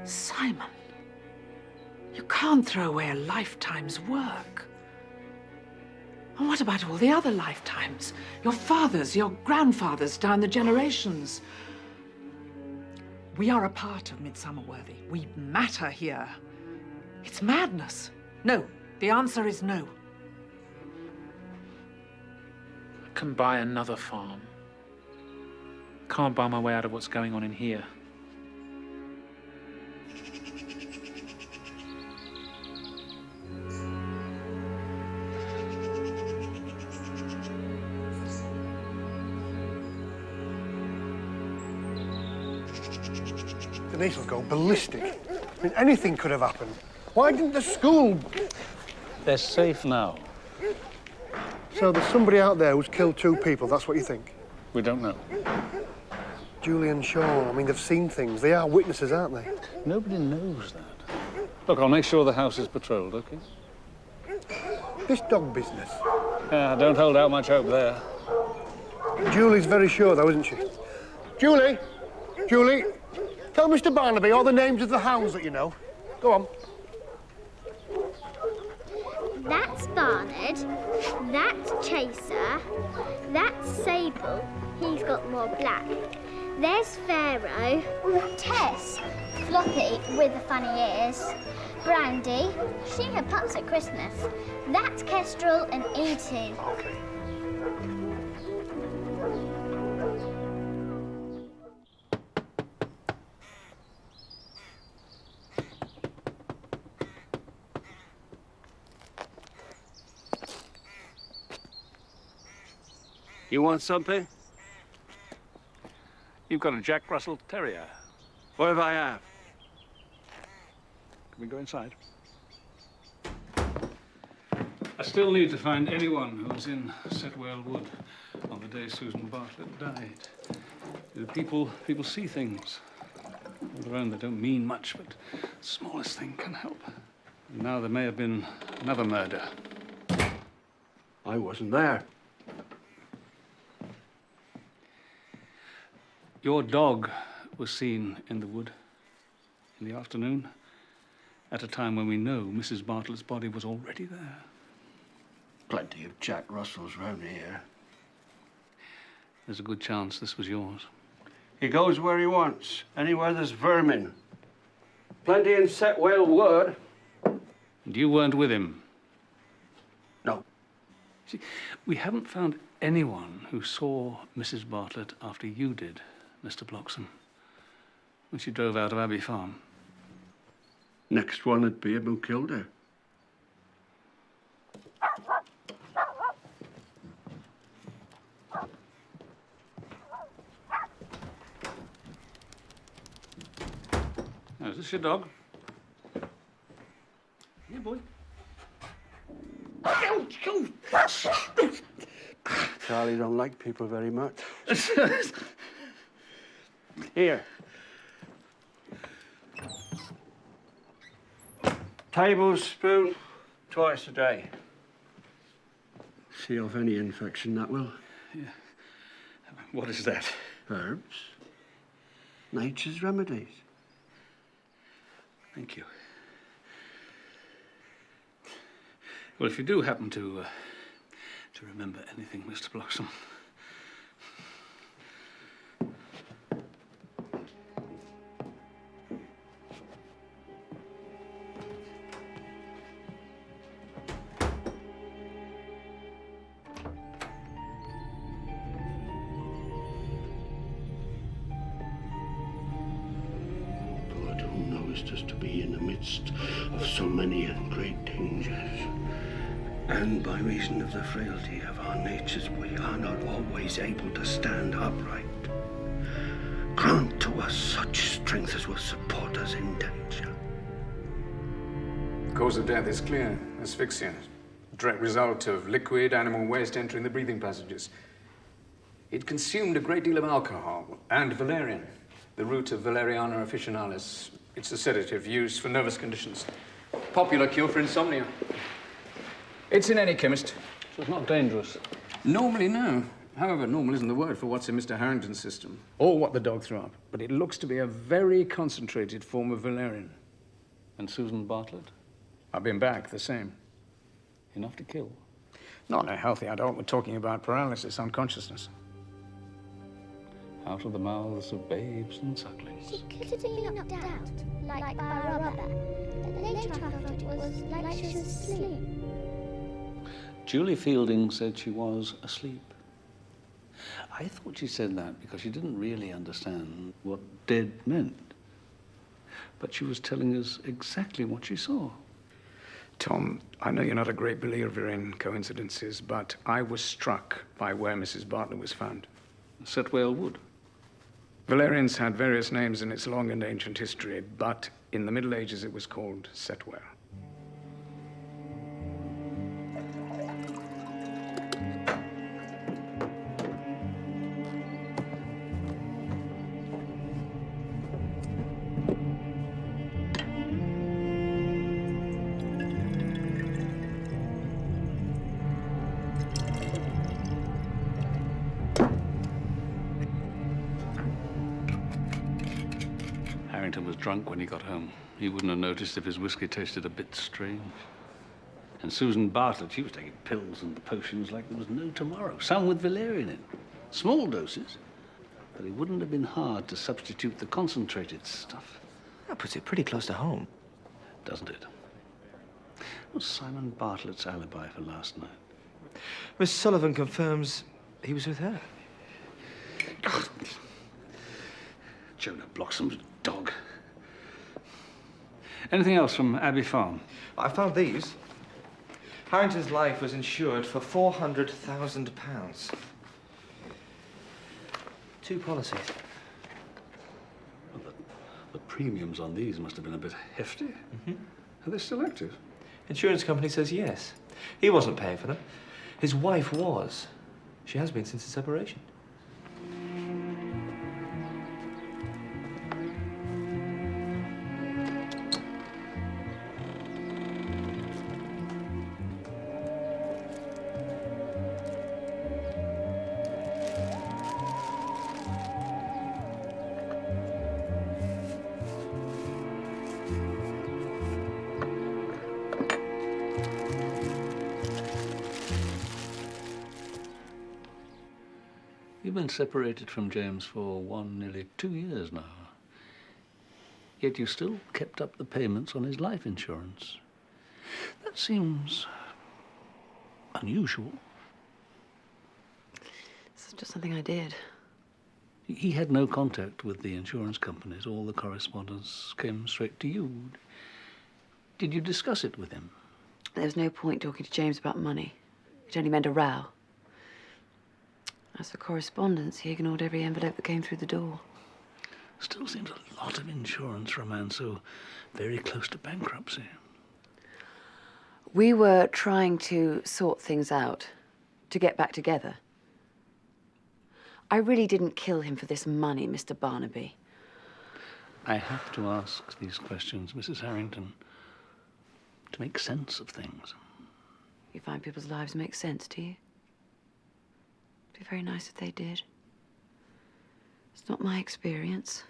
Simon, you can't throw away a lifetime's work. And what about all the other lifetimes? Your father's, your grandfather's, down the generations. We are a part of Midsomer Worthy. We matter here. It's madness. No, the answer is no. I can buy another farm. I can't buy my way out of what's going on in here. Denise will go ballistic. I mean, anything could have happened. Why didn't the school... They're safe now. So there's somebody out there who's killed 2 people, that's what you think? We don't know. Julie and Sean, I mean, they've seen things. They are witnesses, aren't they? Nobody knows that. Look, I'll make sure the house is patrolled, OK? This dog business. Yeah, don't hold out much hope there. Julie's very sure, though, isn't she? Julie! Julie! Tell Mr. Barnaby all the names of the hounds that you know. Go on. That's Barnard. That's Chaser. That's Sable. He's got more black. There's Pharaoh. Tess. Floppy with the funny ears. Brandy. She had pups at Christmas. That's Kestrel and E2. Okay. You want something? You've got a Jack Russell Terrier. What if I have? Can we go inside? I still need to find anyone who was in Setwale Wood on the day Susan Bartlett died. People see things. On their own, they don't mean much, but the smallest thing can help. And now there may have been another murder. I wasn't there. Your dog was seen in the wood in the afternoon, at a time when we know Mrs. Bartlett's body was already there. Plenty of Jack Russells round here. There's a good chance this was yours. He goes where he wants, anywhere there's vermin. Plenty in Setwale Wood. And you weren't with him? No. See, we haven't found anyone who saw Mrs. Bartlett after you did, Mr. Bloxham, when she drove out of Abbey Farm. Next one would be who killed her. Is this your dog? Yeah, boy. Charlie don't like people very much. Here. Tablespoon twice a day. See off any infection, that will. Yeah. What is that? Herbs. Nature's remedies. Thank you. Well, if you do happen to remember anything, Mr. Bloxham. Just to be in the midst of so many and great dangers. And by reason of the frailty of our natures, we are not always able to stand upright. Grant to us such strength as will support us in danger. The cause of death is clear: asphyxia. Direct result of liquid animal waste entering the breathing passages. It consumed a great deal of alcohol and valerian, the root of Valeriana officinalis. It's a sedative used for nervous conditions. Popular cure for insomnia. It's in any chemist. So it's not dangerous? Normally, no. However, normal isn't the word for what's in Mr. Harrington's system, or what the dog threw up. But it looks to be a very concentrated form of valerian. And Susan Bartlett? I've been back, the same. Enough to kill? Not in a healthy adult. We're talking about paralysis, unconsciousness. Out of the mouths of babes and sucklings. She could have been knocked out, like by a robber. But later I thought it was like she was asleep. Julie Fielding said she was asleep. I thought she said that because she didn't really understand what dead meant. But she was telling us exactly what she saw. Tom, I know you're not a great believer in coincidences, but I was struck by where Mrs. Bartlett was found. Setwale Wood. Valerian's had various names in its long and ancient history, but in the Middle Ages it was called Setwale. Harrington was drunk when he got home. He wouldn't have noticed if his whiskey tasted a bit strange. And Susan Bartlett, she was taking pills and potions like there was no tomorrow, some with valerian in. Small doses. But it wouldn't have been hard to substitute the concentrated stuff. That puts it pretty close to home. Doesn't it? What's Simon Bartlett's alibi for last night? Miss Sullivan confirms he was with her. Jonah Bloxham's dog. Anything else from Abbey Farm? I found these. Harrington's life was insured for £400,000. 2 policies. Well, the premiums on these must have been a bit hefty. Are they still active? Insurance company says yes. He wasn't paying for them. His wife was. She has been since the separation. You've been separated from James for nearly 2 years now. Yet you still kept up the payments on his life insurance. That seems unusual. It's just something I did. He had no contact with the insurance companies. All the correspondence came straight to you. Did you discuss it with him? There was no point talking to James about money. It only meant a row. As for correspondence, he ignored every envelope that came through the door. Still seems a lot of insurance for a man so very close to bankruptcy. We were trying to sort things out, to get back together. I really didn't kill him for this money, Mr. Barnaby. I have to ask these questions, Mrs. Harrington, to make sense of things. You find people's lives make sense to you? It'd be very nice if they did. It's not my experience.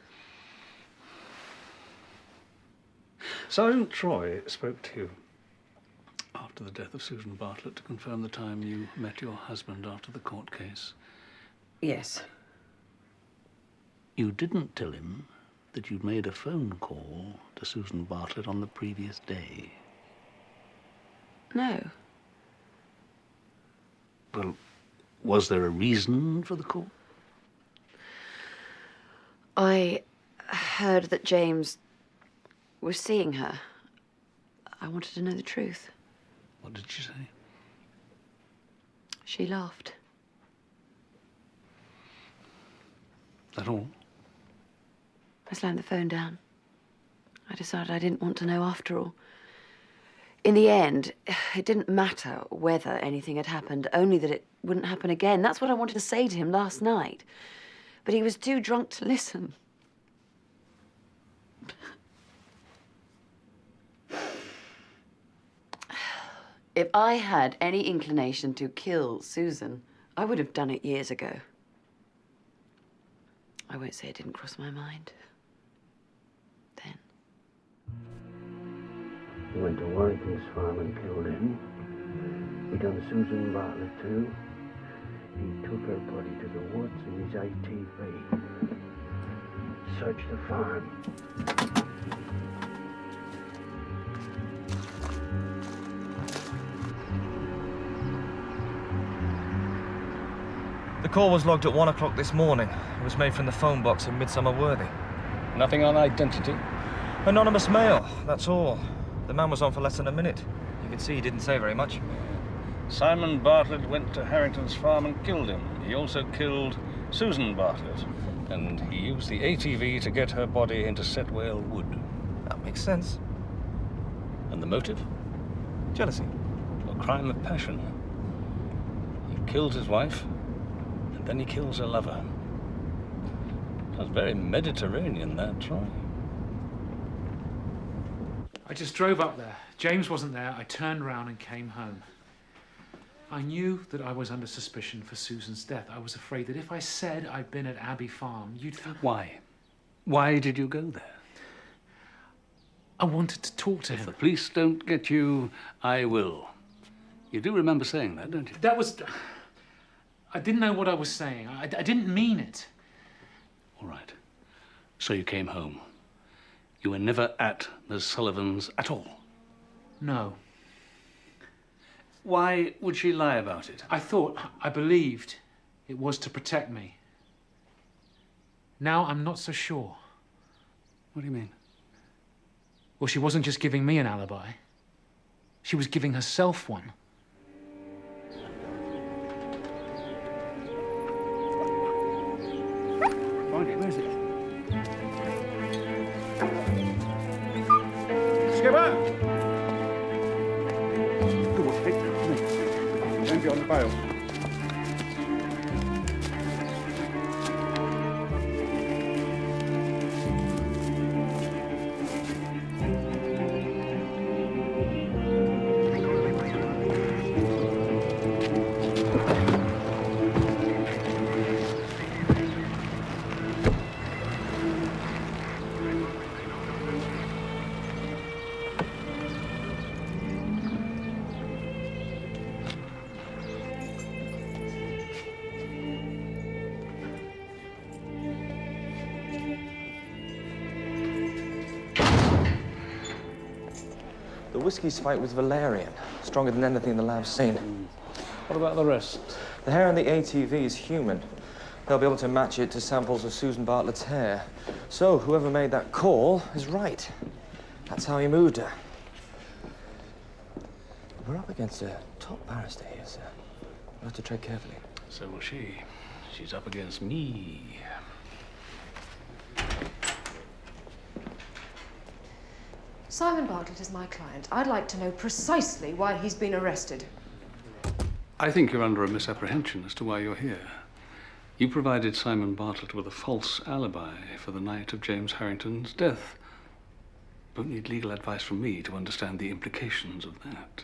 Sergeant Troy spoke to you after the death of Susan Bartlett to confirm the time you met your husband after the court case. Yes. You didn't tell him that you'd made a phone call to Susan Bartlett on the previous day. No. Well, was there a reason for the call? I heard that James was seeing her. I wanted to know the truth. What did she say? She laughed. That all? I slammed the phone down. I decided I didn't want to know after all. In the end, it didn't matter whether anything had happened, only that it wouldn't happen again. That's what I wanted to say to him last night. But he was too drunk to listen. If I had any inclination to kill Susan, I would have done it years ago. I won't say it didn't cross my mind. He went to Warrington's farm and killed him. He done Susan Bartlett too. He took her body to the woods in his ATV. Searched the farm. The call was logged at 1 o'clock this morning. It was made from the phone box in Midsomer Worthy. Nothing on identity? Anonymous mail, that's all. The man was on for less than a minute. You can see he didn't say very much. Simon Bartlett went to Harrington's farm and killed him. He also killed Susan Bartlett. And he used the ATV to get her body into Setwale Wood. That makes sense. And the motive? Jealousy. A crime of passion. He killed his wife, and then he kills her lover. Sounds very Mediterranean, that, Troy. I just drove up there. James wasn't there. I turned round and came home. I knew that I was under suspicion for Susan's death. I was afraid that if I said I'd been at Abbey Farm, you'd think... Why? Why did you go there? I wanted to talk to him. If the police don't get you, I will. You do remember saying that, don't you? That was... I didn't know what I was saying. I didn't mean it. All right. So you came home. You were never at Ms. Sullivan's at all? No. Why would she lie about it? I believed it was to protect me. Now I'm not so sure. What do you mean? Well, she wasn't just giving me an alibi. She was giving herself one. Where is it? skipper! Go on, take me. Don't get on the bow. The whiskey's fight was Valerian, stronger than anything the lab's seen. What about the rest? The hair on the ATV is human. They'll be able to match it to samples of Susan Bartlett's hair. So whoever made that call is right. That's how he moved her. We're up against a top barrister here, sir. We'll have to tread carefully. So will she. She's up against me. Simon Bartlett is my client. I'd like to know precisely why he's been arrested. I think you're under a misapprehension as to why you're here. You provided Simon Bartlett with a false alibi for the night of James Harrington's death. Don't need legal advice from me to understand the implications of that.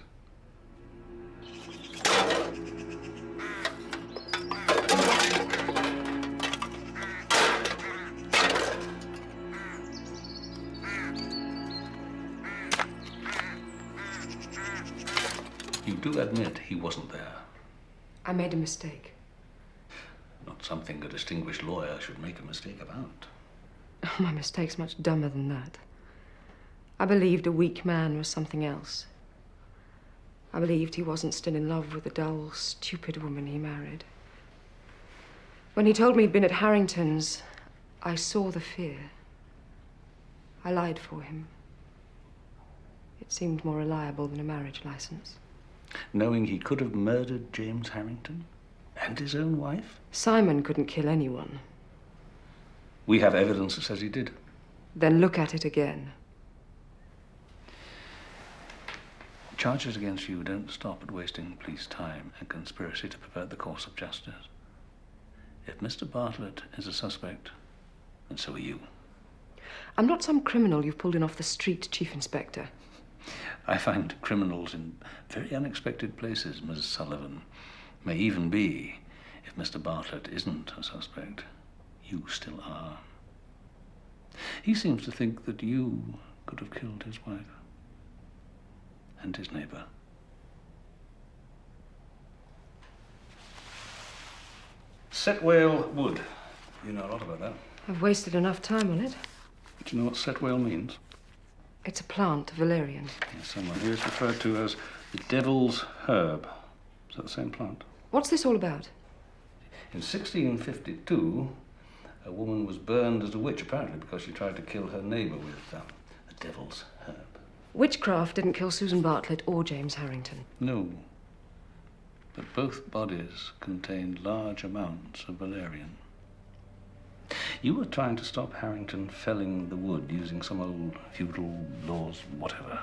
You do admit he wasn't there. I made a mistake. Not something a distinguished lawyer should make a mistake about. My mistake's much dumber than that. I believed a weak man was something else. I believed he wasn't still in love with the dull, stupid woman he married. When he told me he'd been at Harrington's, I saw the fear. I lied for him. It seemed more reliable than a marriage license. Knowing he could have murdered James Harrington and his own wife? Simon couldn't kill anyone. We have evidence that says he did. Then look at it again. Charges against you don't stop at wasting police time and conspiracy to pervert the course of justice. If Mr. Bartlett is a suspect, then so are you. I'm not some criminal you've pulled in off the street, Chief Inspector. I find criminals in very unexpected places, Mrs. Sullivan. May even be, if Mr. Bartlett isn't a suspect, you still are. He seems to think that you could have killed his wife and his neighbour. Setwale Wood. You know a lot about that. I've wasted enough time on it. Do you know what Setwale means? It's a plant, valerian. Yes, someone here is referred to as the devil's herb. Is that the same plant? What's this all about? In 1652, a woman was burned as a witch, apparently because she tried to kill her neighbour with the devil's herb. Witchcraft didn't kill Susan Bartlett or James Harrington. No. But both bodies contained large amounts of valerian. You were trying to stop Harrington felling the wood using some old feudal laws, whatever.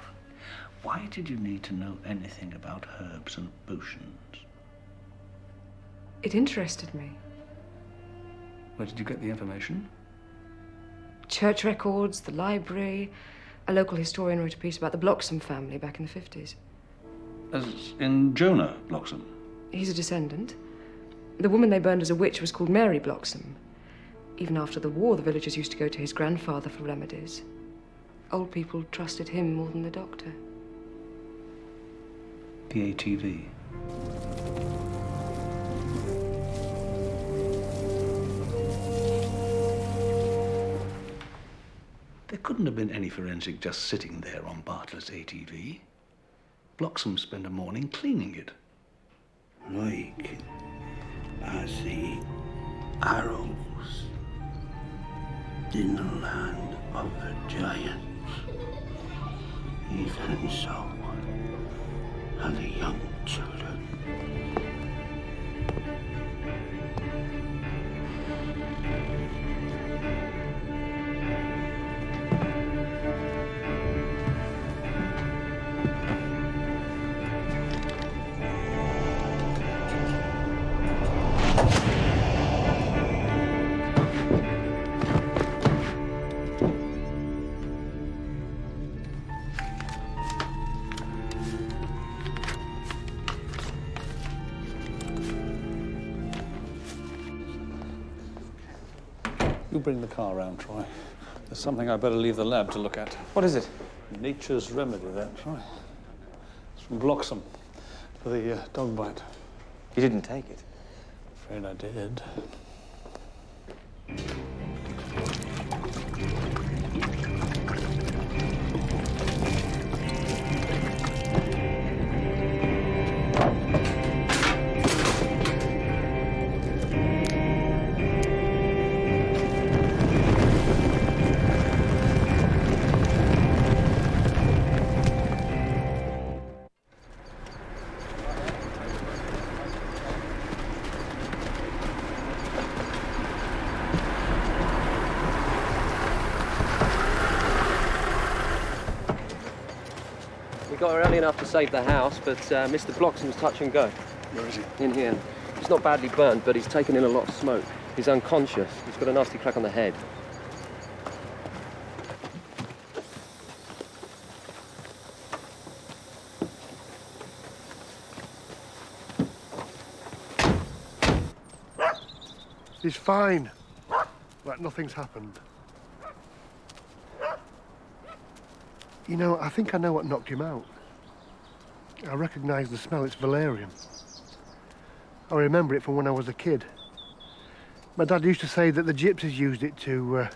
Why did you need to know anything about herbs and potions? It interested me. Where did you get the information? Church records, the library. A local historian wrote a piece about the Bloxham family back in the 50s. As in Jonah Bloxham? He's a descendant. The woman they burned as a witch was called Mary Bloxham. Even after the war, the villagers used to go to his grandfather for remedies. Old people trusted him more than the doctor. The ATV. There couldn't have been any forensic just sitting there on Bartlett's ATV. Bloxham spent a morning cleaning it. Like as the arrows in the land of the giants, even so are the young children. you bring the car round, Troy? There's something I better leave the lab to look at. What is it? Nature's remedy, that, Troy. It's from Bloxham for the dog bite. You didn't take it? Afraid I did. We got her early enough to save the house, but Mr. Bloxham's touch and go. Where is he? In here. He's not badly burnt, but he's taken in a lot of smoke. He's unconscious. He's got a nasty crack on the head. He's fine. Like nothing's happened. You know, I think I know what knocked him out. I recognise the smell. It's valerian. I remember it from when I was a kid. My dad used to say that the gypsies used it to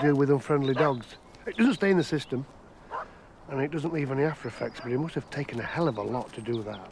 deal with unfriendly dogs. It doesn't stay in the system, and it doesn't leave any after effects, but it must have taken a hell of a lot to do that.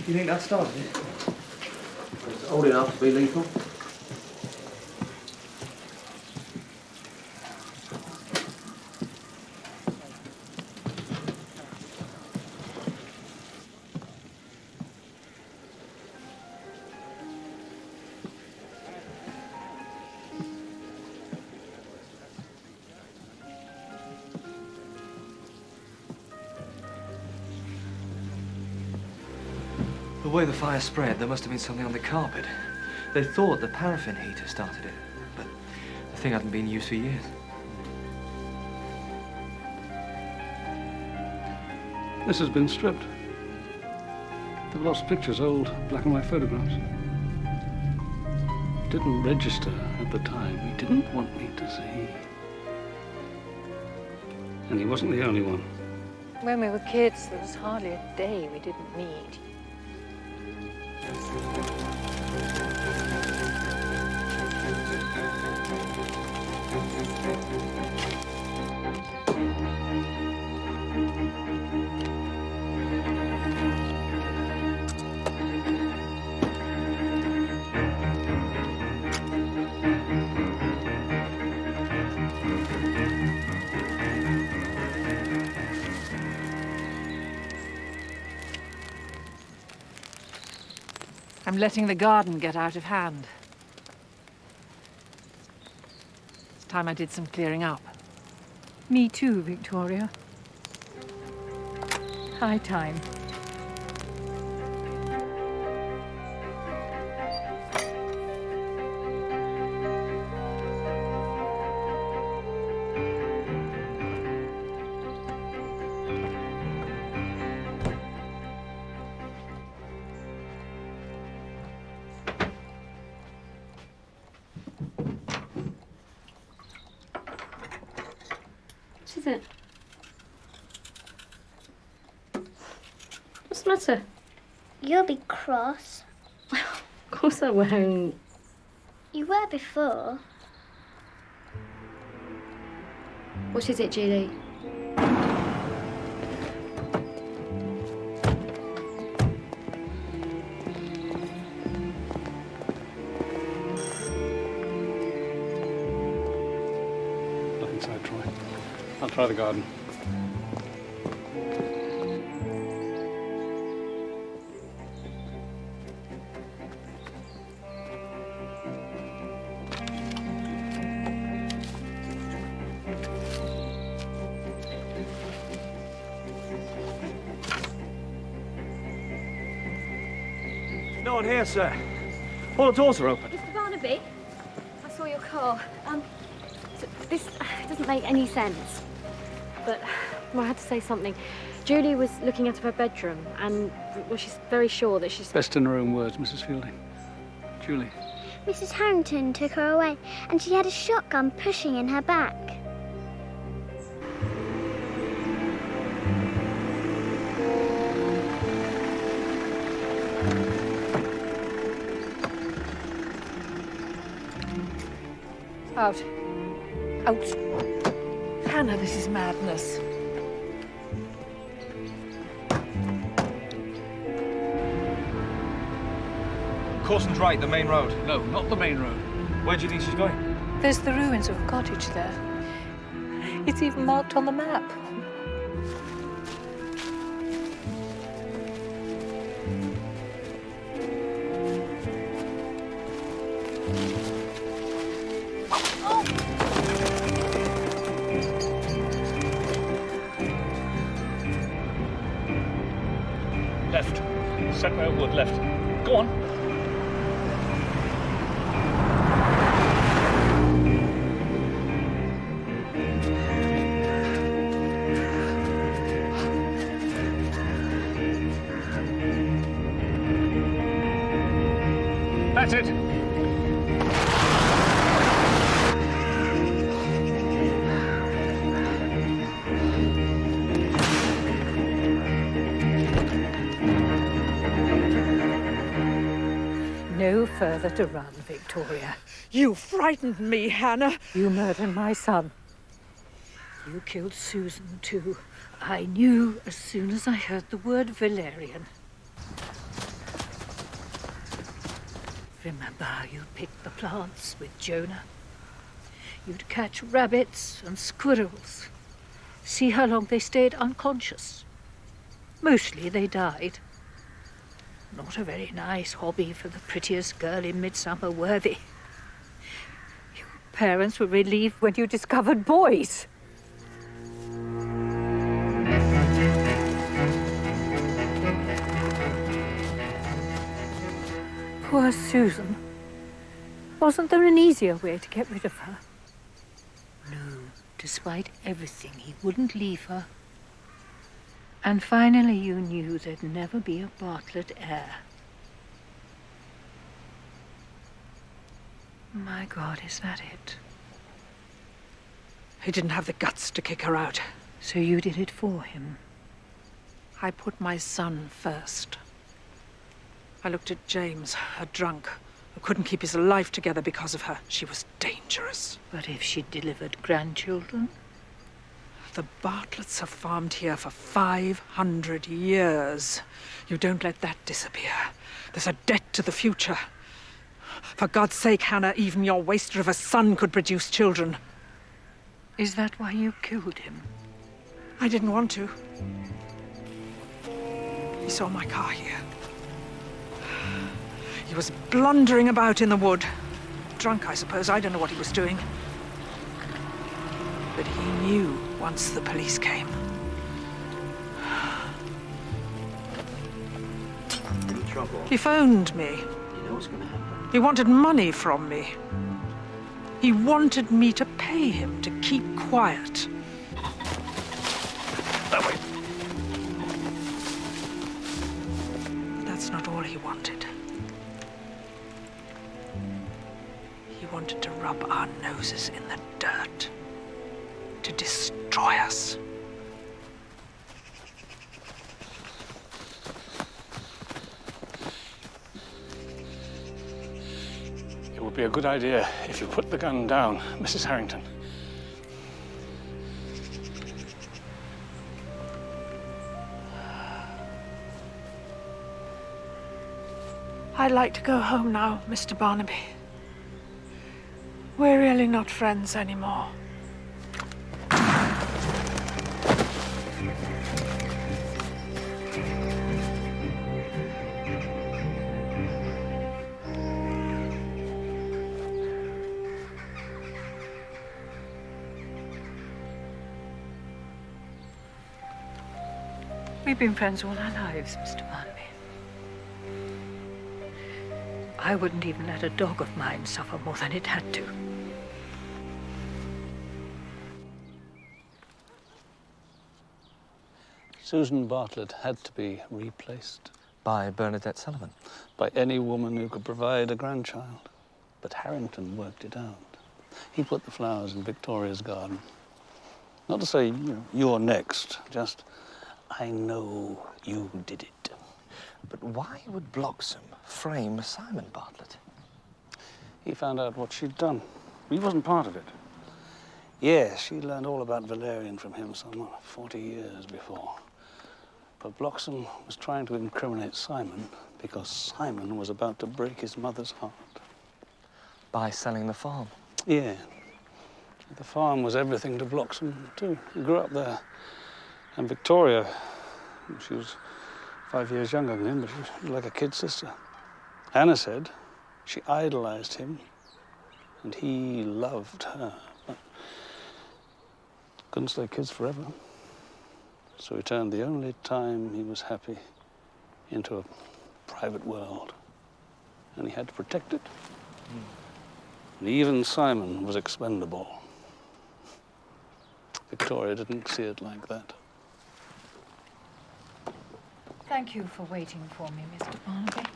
You think that started it? It's old enough to be lethal. The way the fire spread, there must have been something on the carpet. They thought the paraffin heater started it, but the thing hadn't been used for years. This has been stripped. They've lost pictures, old black and white photographs. Didn't register at the time. He didn't want me to see. And he wasn't the only one. When we were kids, there was hardly a day we didn't meet. I'm letting the garden get out of hand. It's time I did some clearing up. Me too, Victoria. High time. What is it? What's the matter? You'll be cross. Of course I won't. You were before. What is it, Julie? Look inside, Troy. I'll try the garden. No one here, sir. All the doors are open. Mr. Barnaby, I saw your car. This doesn't make any sense. But well, I had to say something. Julie was looking out of her bedroom, and well, she's very sure that she's... Best in her own words, Mrs. Fielding. Julie. Mrs. Harrington took her away, and she had a shotgun pushing in her back. Out. Out. Hannah, this is madness. Corson's right, the main road. No, not the main road. Where do you think she's going? There's the ruins of a cottage there. It's even marked on the map. Left. Setwale Wood, left. Go on. That's it. No further to run, Victoria. You frightened me, Hannah. You murdered my son. You killed Susan, too. I knew as soon as I heard the word Valerian. Remember how you picked the plants with Jonah? You'd catch rabbits and squirrels. See how long they stayed unconscious. Mostly they died. Not a very nice hobby for the prettiest girl in Midsomer Worthy. Your parents were relieved when you discovered boys. Poor Susan. Wasn't there an easier way to get rid of her? No, despite everything, he wouldn't leave her. And finally you knew there'd never be a Bartlett heir. My God, is that it? He didn't have the guts to kick her out. So you did it for him? I put my son first. I looked at James, a drunk, who couldn't keep his life together because of her. She was dangerous. But if she delivered grandchildren? The Bartletts have farmed here for 500 years. You don't let that disappear. There's a debt to the future. For God's sake, Hannah, even your waster of a son could produce children. Is that why you killed him? I didn't want to. He saw my car here. He was blundering about in the wood. Drunk, I suppose. I don't know what he was doing. But he knew once the police came. Any trouble? He phoned me. You know what's going to happen? He wanted money from me. He wanted me to pay him to keep quiet. That way. But that's not all he wanted. He wanted to rub our noses in the dirt. To destroy us. It would be a good idea if you put the gun down, Mrs. Harrington. I'd like to go home now, Mr. Barnaby. We're really not friends anymore. We've been friends all our lives, Mr. Barnaby. I wouldn't even let a dog of mine suffer more than it had to. Susan Bartlett had to be replaced. By Bernadette Sullivan? By any woman who could provide a grandchild. But Harrington worked it out. He put the flowers in Victoria's garden. Not to say, you're next, just, I know you did it. But why would Bloxham frame Simon Bartlett? He found out what she'd done. He wasn't part of it. Yes, she learned all about Valerian from him some 40 years before. But Bloxham was trying to incriminate Simon because Simon was about to break his mother's heart. By selling the farm? Yeah. The farm was everything to Bloxham, too. He grew up there. And Victoria, she was 5 years younger than him, but she was like a kid sister. Hannah said she idolized him, and he loved her. But couldn't stay kids forever. So he turned the only time he was happy into a private world. And he had to protect it. And even Simon was expendable. Victoria didn't see it like that. Thank you for waiting for me, Mr. Barnaby.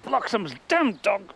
Bloxham's damn dog.